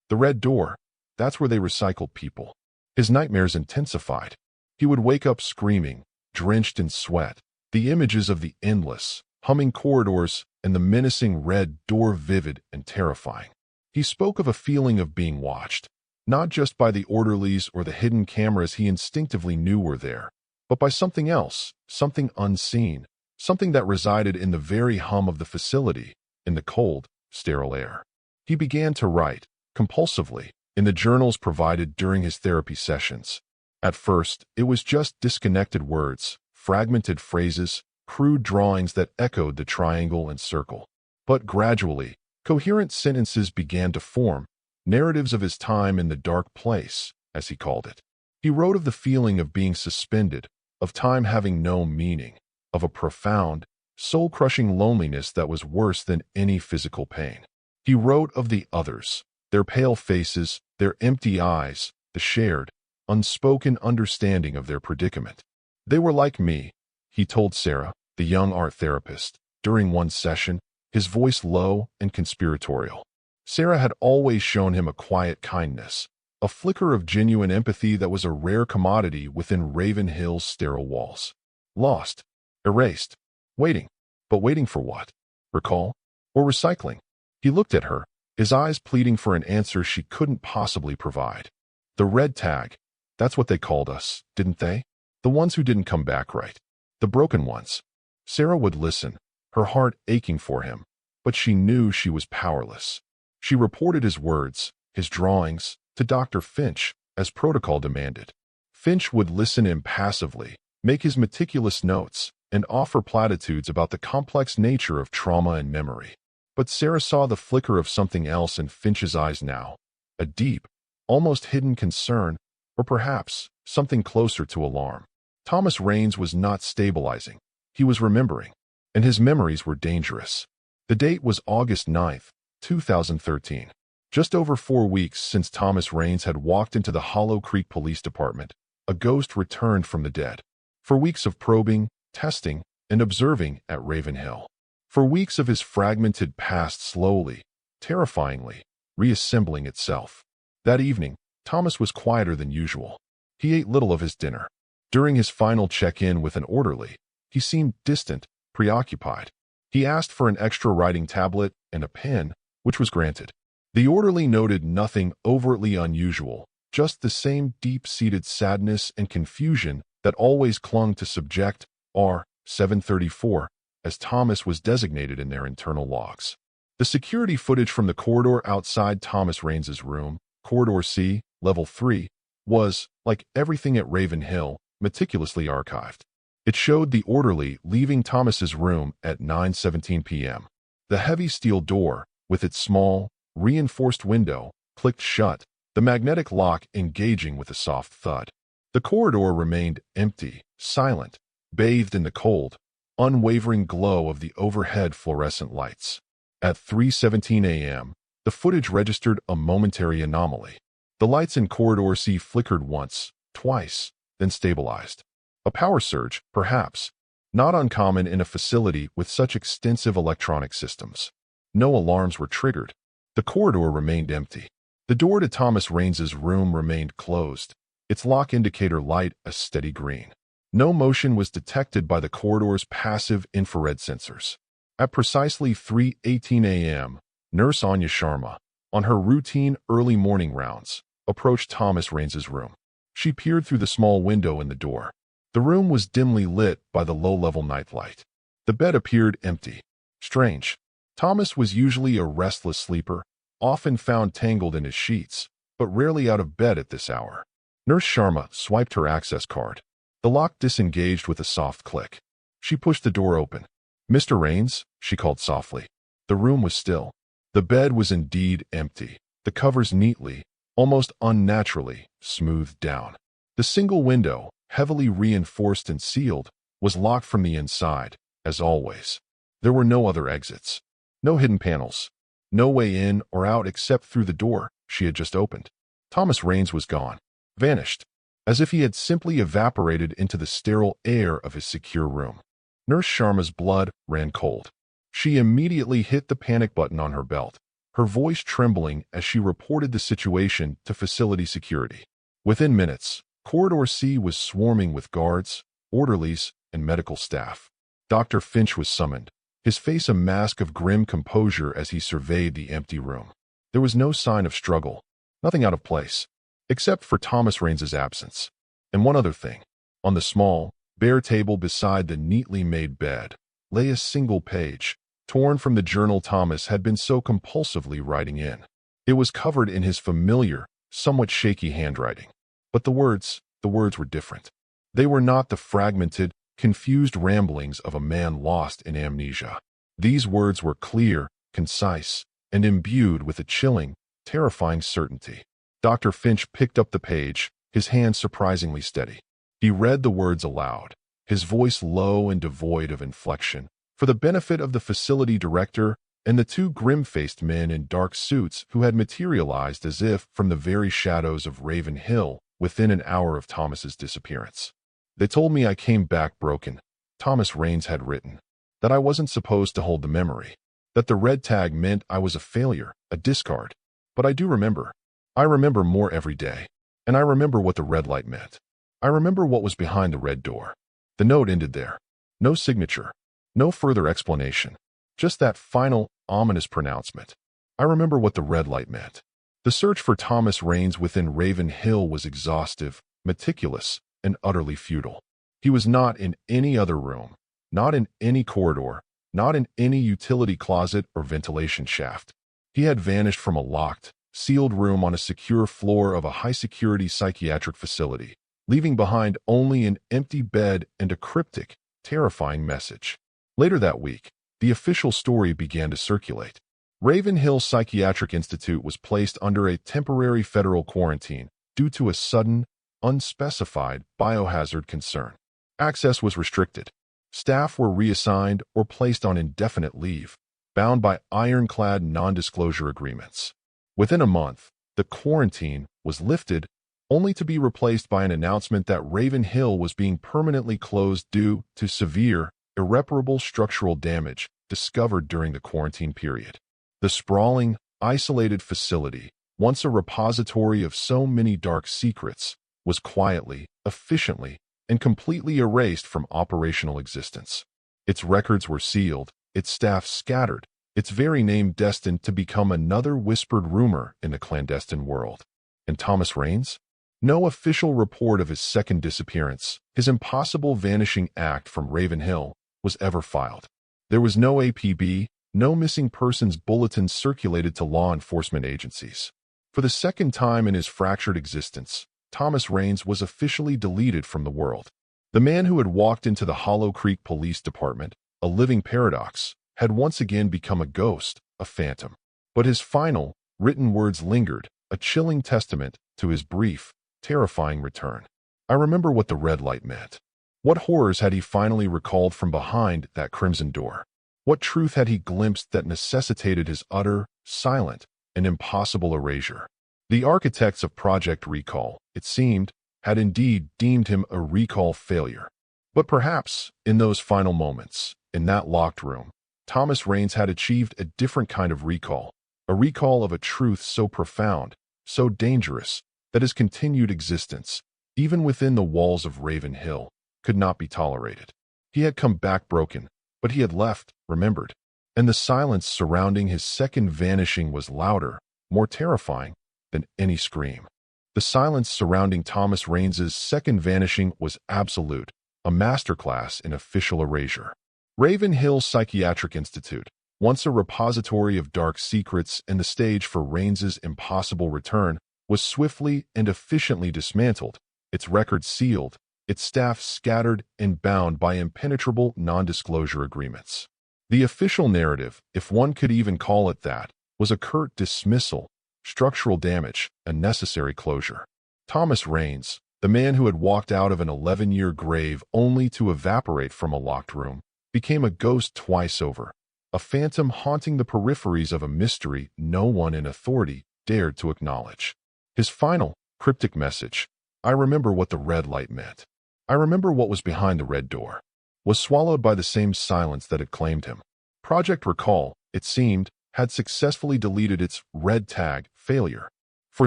The red door, that's where they recycled people." His nightmares intensified. He would wake up screaming, drenched in sweat, the images of the endless, humming corridors and the menacing red door vivid and terrifying. He spoke of a feeling of being watched, not just by the orderlies or the hidden cameras he instinctively knew were there, but by something else, something unseen, something that resided in the very hum of the facility, in the cold, sterile air. He began to write, compulsively, in the journals provided during his therapy sessions. At first, it was just disconnected words, fragmented phrases, crude drawings that echoed the triangle and circle. But gradually, coherent sentences began to form, narratives of his time in the dark place, as he called it. He wrote of the feeling of being suspended, of time having no meaning, of a profound, soul-crushing loneliness that was worse than any physical pain. He wrote of the others, their pale faces, their empty eyes, the shared, unspoken understanding of their predicament. "They were like me," he told Sarah, the young art therapist, during one session, his voice low and conspiratorial. Sarah had always shown him a quiet kindness, a flicker of genuine empathy that was a rare commodity within Raven Hill's sterile walls. "Lost," Erased. Waiting. But waiting for what? Recall? Or recycling? He looked at her, his eyes pleading for an answer she couldn't possibly provide. The red tag. That's what they called us, didn't they? The ones who didn't come back right. The broken ones. Sarah would listen, her heart aching for him, but she knew she was powerless. She reported his words, his drawings, to Dr. Finch, as protocol demanded. Finch would listen impassively, make his meticulous notes, and offer platitudes about the complex nature of trauma and memory. But Sarah saw the flicker of something else in Finch's eyes now, a deep, almost hidden concern, or perhaps something closer to alarm. Thomas Raines was not stabilizing. He was remembering, and his memories were dangerous. The date was August 9th, 2013. Just over 4 weeks since Thomas Raines had walked into the Hollow Creek Police Department, a ghost returned from the dead. For weeks of probing, testing, and observing at Ravenhill. For weeks of his fragmented past slowly, terrifyingly, reassembling itself. That evening, Thomas was quieter than usual. He ate little of his dinner. During his final check-in with an orderly, he seemed distant, preoccupied. He asked for an extra writing tablet and a pen, which was granted. The orderly noted nothing overtly unusual, just the same deep-seated sadness and confusion that always clung to Subject R. 734, as Thomas was designated in their internal logs. The security footage from the corridor outside Thomas Raines's room, Corridor C, Level 3, was, like everything at Ravenhill, meticulously archived. It showed the orderly leaving Thomas's room at 9:17 p.m. The heavy steel door, with its small, reinforced window, clicked shut, the magnetic lock engaging with a soft thud. The corridor remained empty, silent, bathed in the cold, unwavering glow of the overhead fluorescent lights. At 3:17 a.m., the footage registered a momentary anomaly. The lights in Corridor C flickered once, twice, then stabilized. A power surge, perhaps, not uncommon in a facility with such extensive electronic systems. No alarms were triggered. The corridor remained empty. The door to Thomas Raines's room remained closed, its lock indicator light a steady green. No motion was detected by the corridor's passive infrared sensors. At precisely 3:18 a.m., Nurse Anya Sharma, on her routine early morning rounds, approached Thomas Raines's room. She peered through the small window in the door. The room was dimly lit by the low-level nightlight. The bed appeared empty. Strange. Thomas was usually a restless sleeper, often found tangled in his sheets, but rarely out of bed at this hour. Nurse Sharma swiped her access card. The lock disengaged with a soft click. She pushed the door open. "Mr. Raines," she called softly. The room was still. The bed was indeed empty, the covers neatly, almost unnaturally, smoothed down. The single window, heavily reinforced and sealed, was locked from the inside, as always. There were no other exits. No hidden panels. No way in or out except through the door she had just opened. Thomas Raines was gone. Vanished. As if he had simply evaporated into the sterile air of his secure room. Nurse Sharma's blood ran cold. She immediately hit the panic button on her belt, her voice trembling as she reported the situation to facility security. Within minutes, Corridor C was swarming with guards, orderlies, and medical staff. Dr. Finch was summoned, his face a mask of grim composure as he surveyed the empty room. There was no sign of struggle, nothing out of place, except for Thomas Raines's absence. And one other thing. On the small, bare table beside the neatly made bed lay a single page, torn from the journal Thomas had been so compulsively writing in. It was covered in his familiar, somewhat shaky handwriting. But the words were different. They were not the fragmented, confused ramblings of a man lost in amnesia. These words were clear, concise, and imbued with a chilling, terrifying certainty. Dr. Finch picked up the page, his hand surprisingly steady. He read the words aloud, his voice low and devoid of inflection, for the benefit of the facility director and the two grim-faced men in dark suits who had materialized as if from the very shadows of Ravenhill within an hour of Thomas's disappearance. "They told me I came back broken," Thomas Raines had written, "that I wasn't supposed to hold the memory, that the red tag meant I was a failure, a discard. But I do remember. I remember more every day, and I remember what the red light meant. I remember what was behind the red door." The note ended there. No signature. No further explanation. Just that final, ominous pronouncement. I remember what the red light meant. The search for Thomas Raines within Raven Hill was exhaustive, meticulous, and utterly futile. He was not in any other room, not in any corridor, not in any utility closet or ventilation shaft. He had vanished from a locked, sealed room on a secure floor of a high-security psychiatric facility, leaving behind only an empty bed and a cryptic, terrifying message. Later that week, the official story began to circulate. Raven Hill Psychiatric Institute was placed under a temporary federal quarantine due to a sudden, unspecified biohazard concern. Access was restricted. Staff were reassigned or placed on indefinite leave, bound by ironclad non-disclosure agreements. Within a month, the quarantine was lifted, only to be replaced by an announcement that Raven Hill was being permanently closed due to severe, irreparable structural damage discovered during the quarantine period. The sprawling, isolated facility, once a repository of so many dark secrets, was quietly, efficiently, and completely erased from operational existence. Its records were sealed, its staff scattered, its very name destined to become another whispered rumor in the clandestine world. And Thomas Raines? No official report of his second disappearance, his impossible vanishing act from Raven Hill, was ever filed. There was no APB, no missing persons bulletin circulated to law enforcement agencies. For the second time in his fractured existence, Thomas Raines was officially deleted from the world. The man who had walked into the Hollow Creek Police Department, a living paradox, had once again become a ghost, a phantom. But his final, written words lingered, a chilling testament to his brief, terrifying return. I remember what the red light meant. What horrors had he finally recalled from behind that crimson door? What truth had he glimpsed that necessitated his utter, silent, and impossible erasure? The architects of Project Recall, it seemed, had indeed deemed him a recall failure. But perhaps, in those final moments, in that locked room, Thomas Raines had achieved a different kind of recall, a recall of a truth so profound, so dangerous, that his continued existence, even within the walls of Raven Hill, could not be tolerated. He had come back broken, but he had left, remembered, and the silence surrounding his second vanishing was louder, more terrifying than any scream. The silence surrounding Thomas Raines's second vanishing was absolute, a masterclass in official erasure. Raven Hill Psychiatric Institute, once a repository of dark secrets and the stage for Raines's impossible return, was swiftly and efficiently dismantled, its records sealed, its staff scattered and bound by impenetrable non-disclosure agreements. The official narrative, if one could even call it that, was a curt dismissal, structural damage, and necessary closure. Thomas Raines, the man who had walked out of an 11-year grave only to evaporate from a locked room, became a ghost twice over, a phantom haunting the peripheries of a mystery no one in authority dared to acknowledge. His final, cryptic message, "I remember what the red light meant. I remember what was behind the red door," was swallowed by the same silence that had claimed him. Project Recall, it seemed, had successfully deleted its red tag, failure. For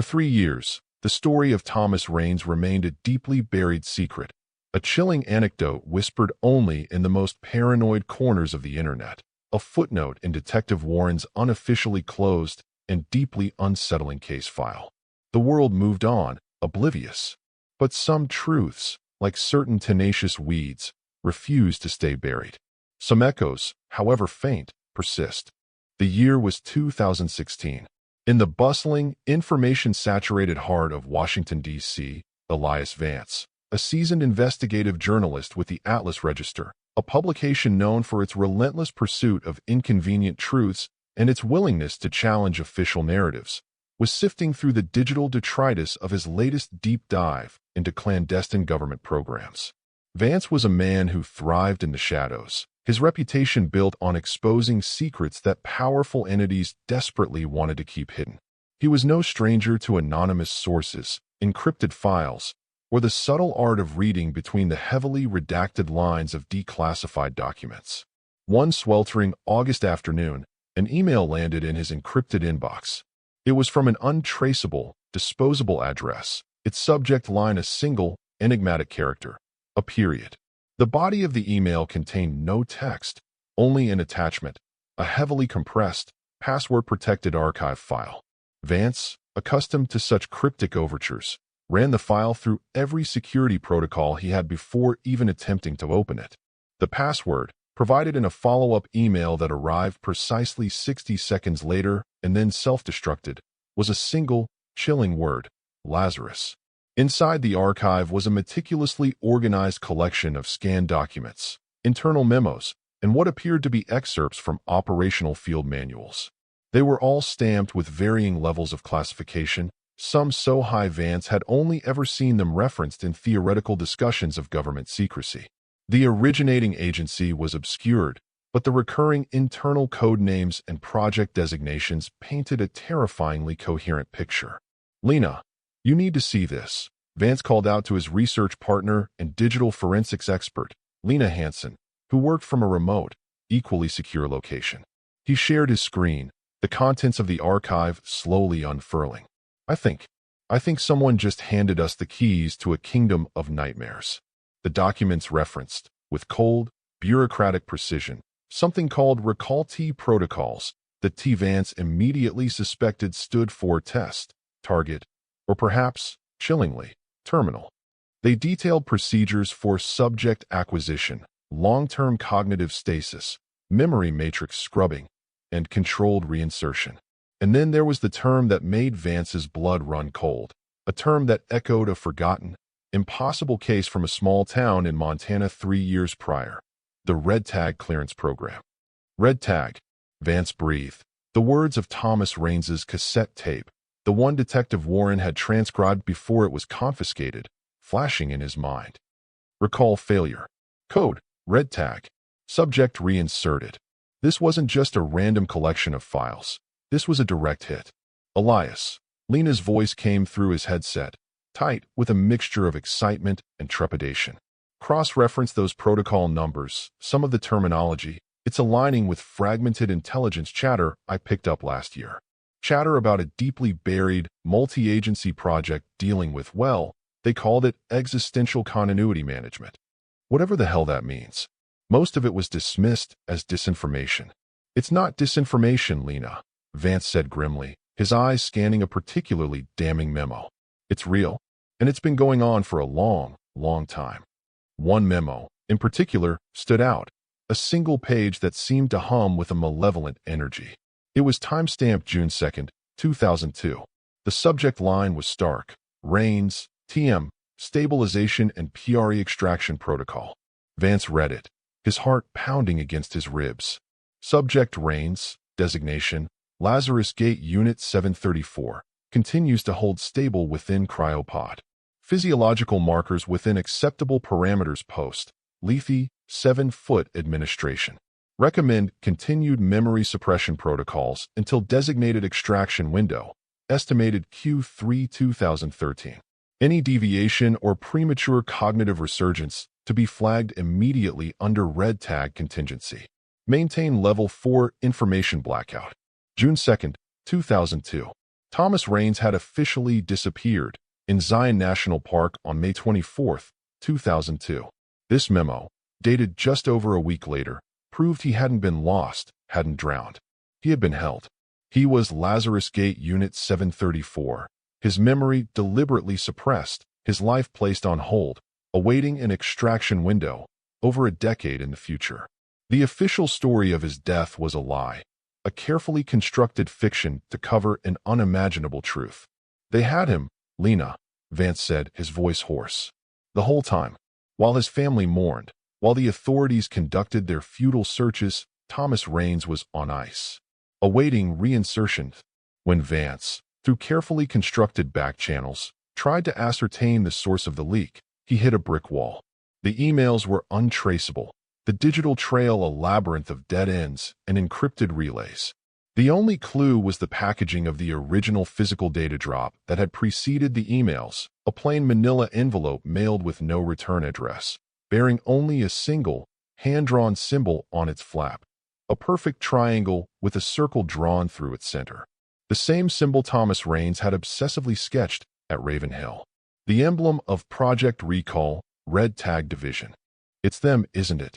3 years, the story of Thomas Raines remained a deeply buried secret, a chilling anecdote whispered only in the most paranoid corners of the internet, a footnote in Detective Warren's unofficially closed and deeply unsettling case file. The world moved on, oblivious. But some truths, like certain tenacious weeds, refuse to stay buried. Some echoes, however faint, persist. The year was 2016. In the bustling, information-saturated heart of Washington, D.C., Elias Vance, a seasoned investigative journalist with the Atlas Register, a publication known for its relentless pursuit of inconvenient truths and its willingness to challenge official narratives, was sifting through the digital detritus of his latest deep dive into clandestine government programs. Vance was a man who thrived in the shadows, his reputation built on exposing secrets that powerful entities desperately wanted to keep hidden. He was no stranger to anonymous sources, encrypted files, or the subtle art of reading between the heavily redacted lines of declassified documents. One sweltering August afternoon, an email landed in his encrypted inbox. It was from an untraceable, disposable address, its subject line a single, enigmatic character, a period. The body of the email contained no text, only an attachment, a heavily compressed, password-protected archive file. Vance, accustomed to such cryptic overtures, ran the file through every security protocol he had before even attempting to open it. The password, provided in a follow-up email that arrived precisely 60 seconds later and then self-destructed, was a single, chilling word: Lazarus. Inside the archive was a meticulously organized collection of scanned documents, internal memos, and what appeared to be excerpts from operational field manuals. They were all stamped with varying levels of classification, some so high Vance had only ever seen them referenced in theoretical discussions of government secrecy. The originating agency was obscured, but the recurring internal code names and project designations painted a terrifyingly coherent picture. "Lena, you need to see this," Vance called out to his research partner and digital forensics expert, Lena Hansen, who worked from a remote, equally secure location. He shared his screen, the contents of the archive slowly unfurling. I think someone just handed us the keys to a kingdom of nightmares." The documents referenced, with cold, bureaucratic precision, something called Recall T protocols that T. Vance immediately suspected stood for test, target, or perhaps, chillingly, terminal. They detailed procedures for subject acquisition, long-term cognitive stasis, memory matrix scrubbing, and controlled reinsertion. And then there was the term that made Vance's blood run cold, a term that echoed a forgotten, impossible case from a small town in Montana 3 years prior: the Red Tag Clearance Program. Red Tag, Vance breathed. The words of Thomas Raines's cassette tape, the one Detective Warren had transcribed before it was confiscated, flashing in his mind. Recall failure. Code, Red Tag. Subject reinserted. This wasn't just a random collection of files. This was a direct hit. Elias. Lena's voice came through his headset, tight, with a mixture of excitement and trepidation. Cross-reference those protocol numbers, some of the terminology. It's aligning with fragmented intelligence chatter I picked up last year. Chatter about a deeply buried, multi-agency project dealing with, well, they called it existential continuity management. Whatever the hell that means. Most of it was dismissed as disinformation. "It's not disinformation, Lena," Vance said grimly, his eyes scanning a particularly damning memo. "It's real, and it's been going on for a long, long time." One memo, in particular, stood out, a single page that seemed to hum with a malevolent energy. It was time-stamped June 2nd, 2002. The subject line was stark: Raines, TM, Stabilization and PRE Extraction Protocol. Vance read it, his heart pounding against his ribs. Subject Raines, designation, Lazarus Gait Unit 734, continues to hold stable within Cryo-Pod. Physiological markers within acceptable parameters post, Lethe, 7-foot administration. Recommend continued memory suppression protocols until designated extraction window, estimated Q3 2013. Any deviation or premature cognitive resurgence to be flagged immediately under Red Tag contingency. Maintain Level 4 information blackout. June 2nd, 2002. Thomas Raines had officially disappeared in Zion National Park on May 24th, 2002. This memo, dated just over a week later, proved he hadn't been lost, hadn't drowned. He had been held. He was Lazarus Gait Unit 734, his memory deliberately suppressed, his life placed on hold, awaiting an extraction window, over a decade in the future. The official story of his death was a lie, a carefully constructed fiction to cover an unimaginable truth. "They had him, Lena," Vance said, his voice hoarse. The whole time, while his family mourned, while the authorities conducted their futile searches, Thomas Raines was on ice, awaiting reinsertion. When Vance, through carefully constructed back channels, tried to ascertain the source of the leak, he hit a brick wall. The emails were untraceable, the digital trail a labyrinth of dead ends and encrypted relays. The only clue was the packaging of the original physical data drop that had preceded the emails, a plain manila envelope mailed with no return address, bearing only a single, hand-drawn symbol on its flap, a perfect triangle with a circle drawn through its center. The same symbol Thomas Raines had obsessively sketched at Ravenhill. The emblem of Project Recall, Red Tag Division. It's them, isn't it?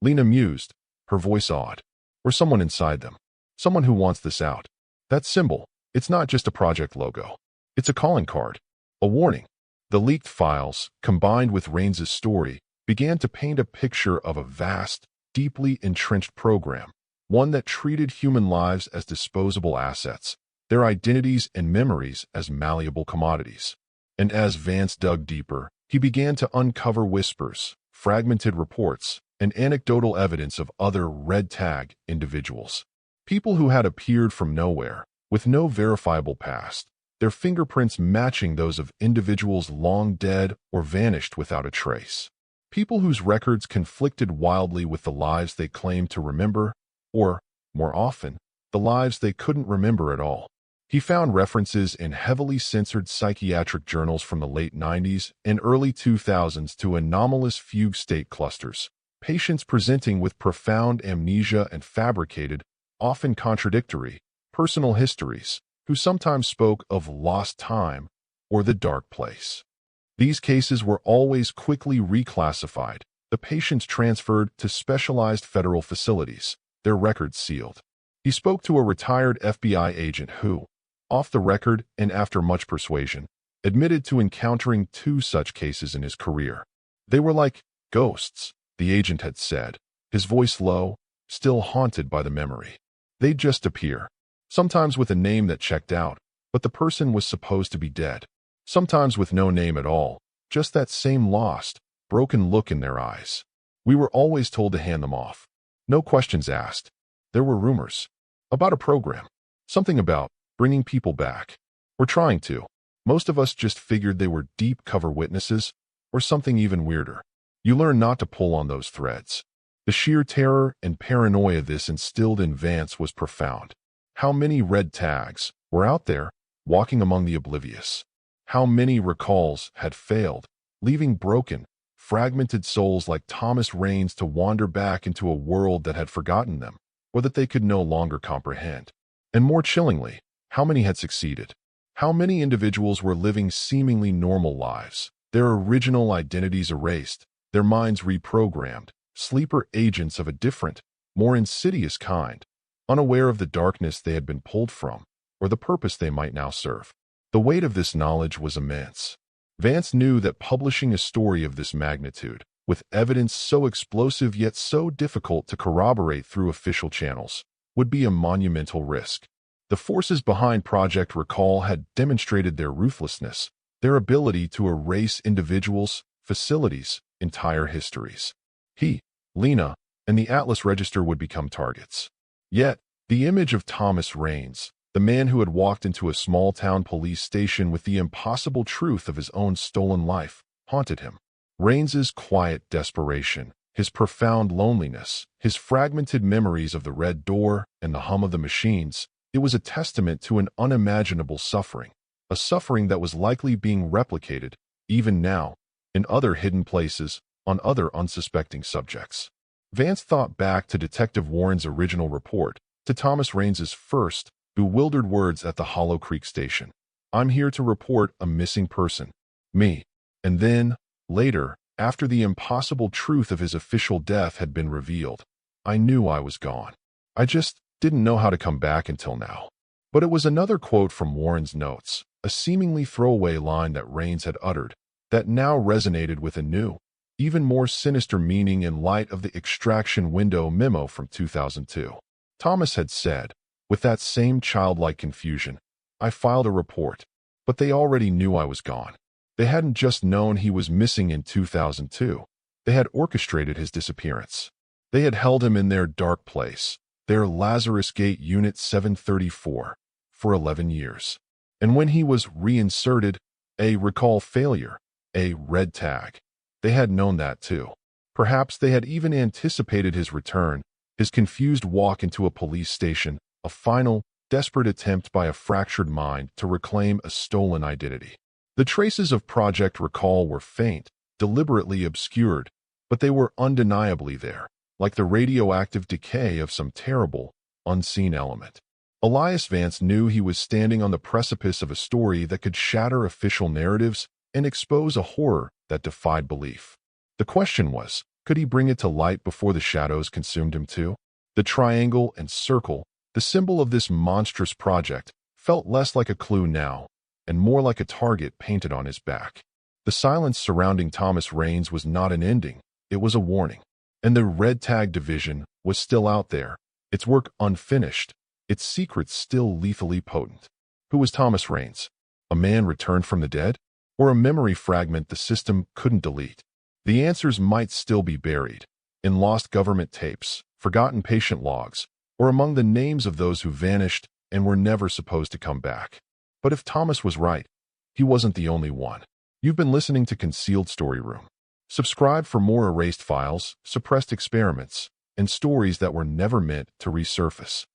Lena mused, her voice awed. Or someone inside them. Someone who wants this out. That symbol, it's not just a project logo. It's a calling card. A warning. The leaked files, combined with Raines's story, began to paint a picture of a vast, deeply entrenched program, one that treated human lives as disposable assets, their identities and memories as malleable commodities. And as Vance dug deeper, he began to uncover whispers, fragmented reports, and anecdotal evidence of other red tag individuals. People who had appeared from nowhere, with no verifiable past, their fingerprints matching those of individuals long dead or vanished without a trace. People whose records conflicted wildly with the lives they claimed to remember, or, more often, the lives they couldn't remember at all. He found references in heavily censored psychiatric journals from the late 90s and early 2000s to anomalous fugue state clusters, patients presenting with profound amnesia and fabricated, often contradictory, personal histories, who sometimes spoke of lost time or the dark place. These cases were always quickly reclassified, the patients transferred to specialized federal facilities, their records sealed. He spoke to a retired FBI agent who, off the record and after much persuasion, admitted to encountering 2 such cases in his career. They were like ghosts, the agent had said, his voice low, still haunted by the memory. They'd just appear, sometimes with a name that checked out, but the person was supposed to be dead. Sometimes with no name at all, just that same lost, broken look in their eyes. We were always told to hand them off. No questions asked. There were rumors. About a program. Something about bringing people back. Or trying to. Most of us just figured they were deep cover witnesses, or something even weirder. You learn not to pull on those threads. The sheer terror and paranoia this instilled in Vance was profound. How many red tags were out there, walking among the oblivious? How many recalls had failed, leaving broken, fragmented souls like Thomas Raines to wander back into a world that had forgotten them, or that they could no longer comprehend? And more chillingly, how many had succeeded? How many individuals were living seemingly normal lives, their original identities erased, their minds reprogrammed, sleeper agents of a different, more insidious kind, unaware of the darkness they had been pulled from, or the purpose they might now serve? The weight of this knowledge was immense. Vance knew that publishing a story of this magnitude, with evidence so explosive yet so difficult to corroborate through official channels, would be a monumental risk. The forces behind Project Recall had demonstrated their ruthlessness, their ability to erase individuals, facilities, entire histories. He, Lena, and the Atlas Register would become targets. Yet, the image of Thomas Raines, the man who had walked into a small-town police station with the impossible truth of his own stolen life, haunted him. Raines's quiet desperation, his profound loneliness, his fragmented memories of the red door and the hum of the machines, it was a testament to an unimaginable suffering, a suffering that was likely being replicated, even now, in other hidden places, on other unsuspecting subjects. Vance thought back to Detective Warren's original report, to Thomas Raines's first, bewildered words at the Hollow Creek station. "I'm here to report a missing person. Me." And then, later, after the impossible truth of his official death had been revealed, "I knew I was gone. I just didn't know how to come back until now." But it was another quote from Warren's notes, a seemingly throwaway line that Raines had uttered, that now resonated with a new, even more sinister meaning in light of the extraction window memo from 2002. Thomas had said, with that same childlike confusion, "I filed a report, but they already knew I was gone. They hadn't just known he was missing in 2002. They had orchestrated his disappearance. They had held him in their dark place, their Lazarus Gait Unit 734, for 11 years. And when he was reinserted, a recall failure, a red tag, they had known that too. Perhaps they had even anticipated his return, his confused walk into a police station, a final, desperate attempt by a fractured mind to reclaim a stolen identity. The traces of Project Recall were faint, deliberately obscured, but they were undeniably there, like the radioactive decay of some terrible, unseen element. Elias Vance knew he was standing on the precipice of a story that could shatter official narratives and expose a horror that defied belief. The question was, Could he bring it to light before the shadows consumed him too? The triangle and circle, the symbol of this monstrous project, felt less like a clue now, and more like a target painted on his back. The silence surrounding Thomas Raines was not an ending, it was a warning. And the red tag division was still out there, its work unfinished, its secrets still lethally potent. Who was Thomas Raines? A man returned from the dead? Or a memory fragment the system couldn't delete? The answers might still be buried, in lost government tapes, forgotten patient logs, or among the names of those who vanished and were never supposed to come back. But if Thomas was right, he wasn't the only one. You've been listening to Concealed Story Room. Subscribe for more erased files, suppressed experiments, and stories that were never meant to resurface.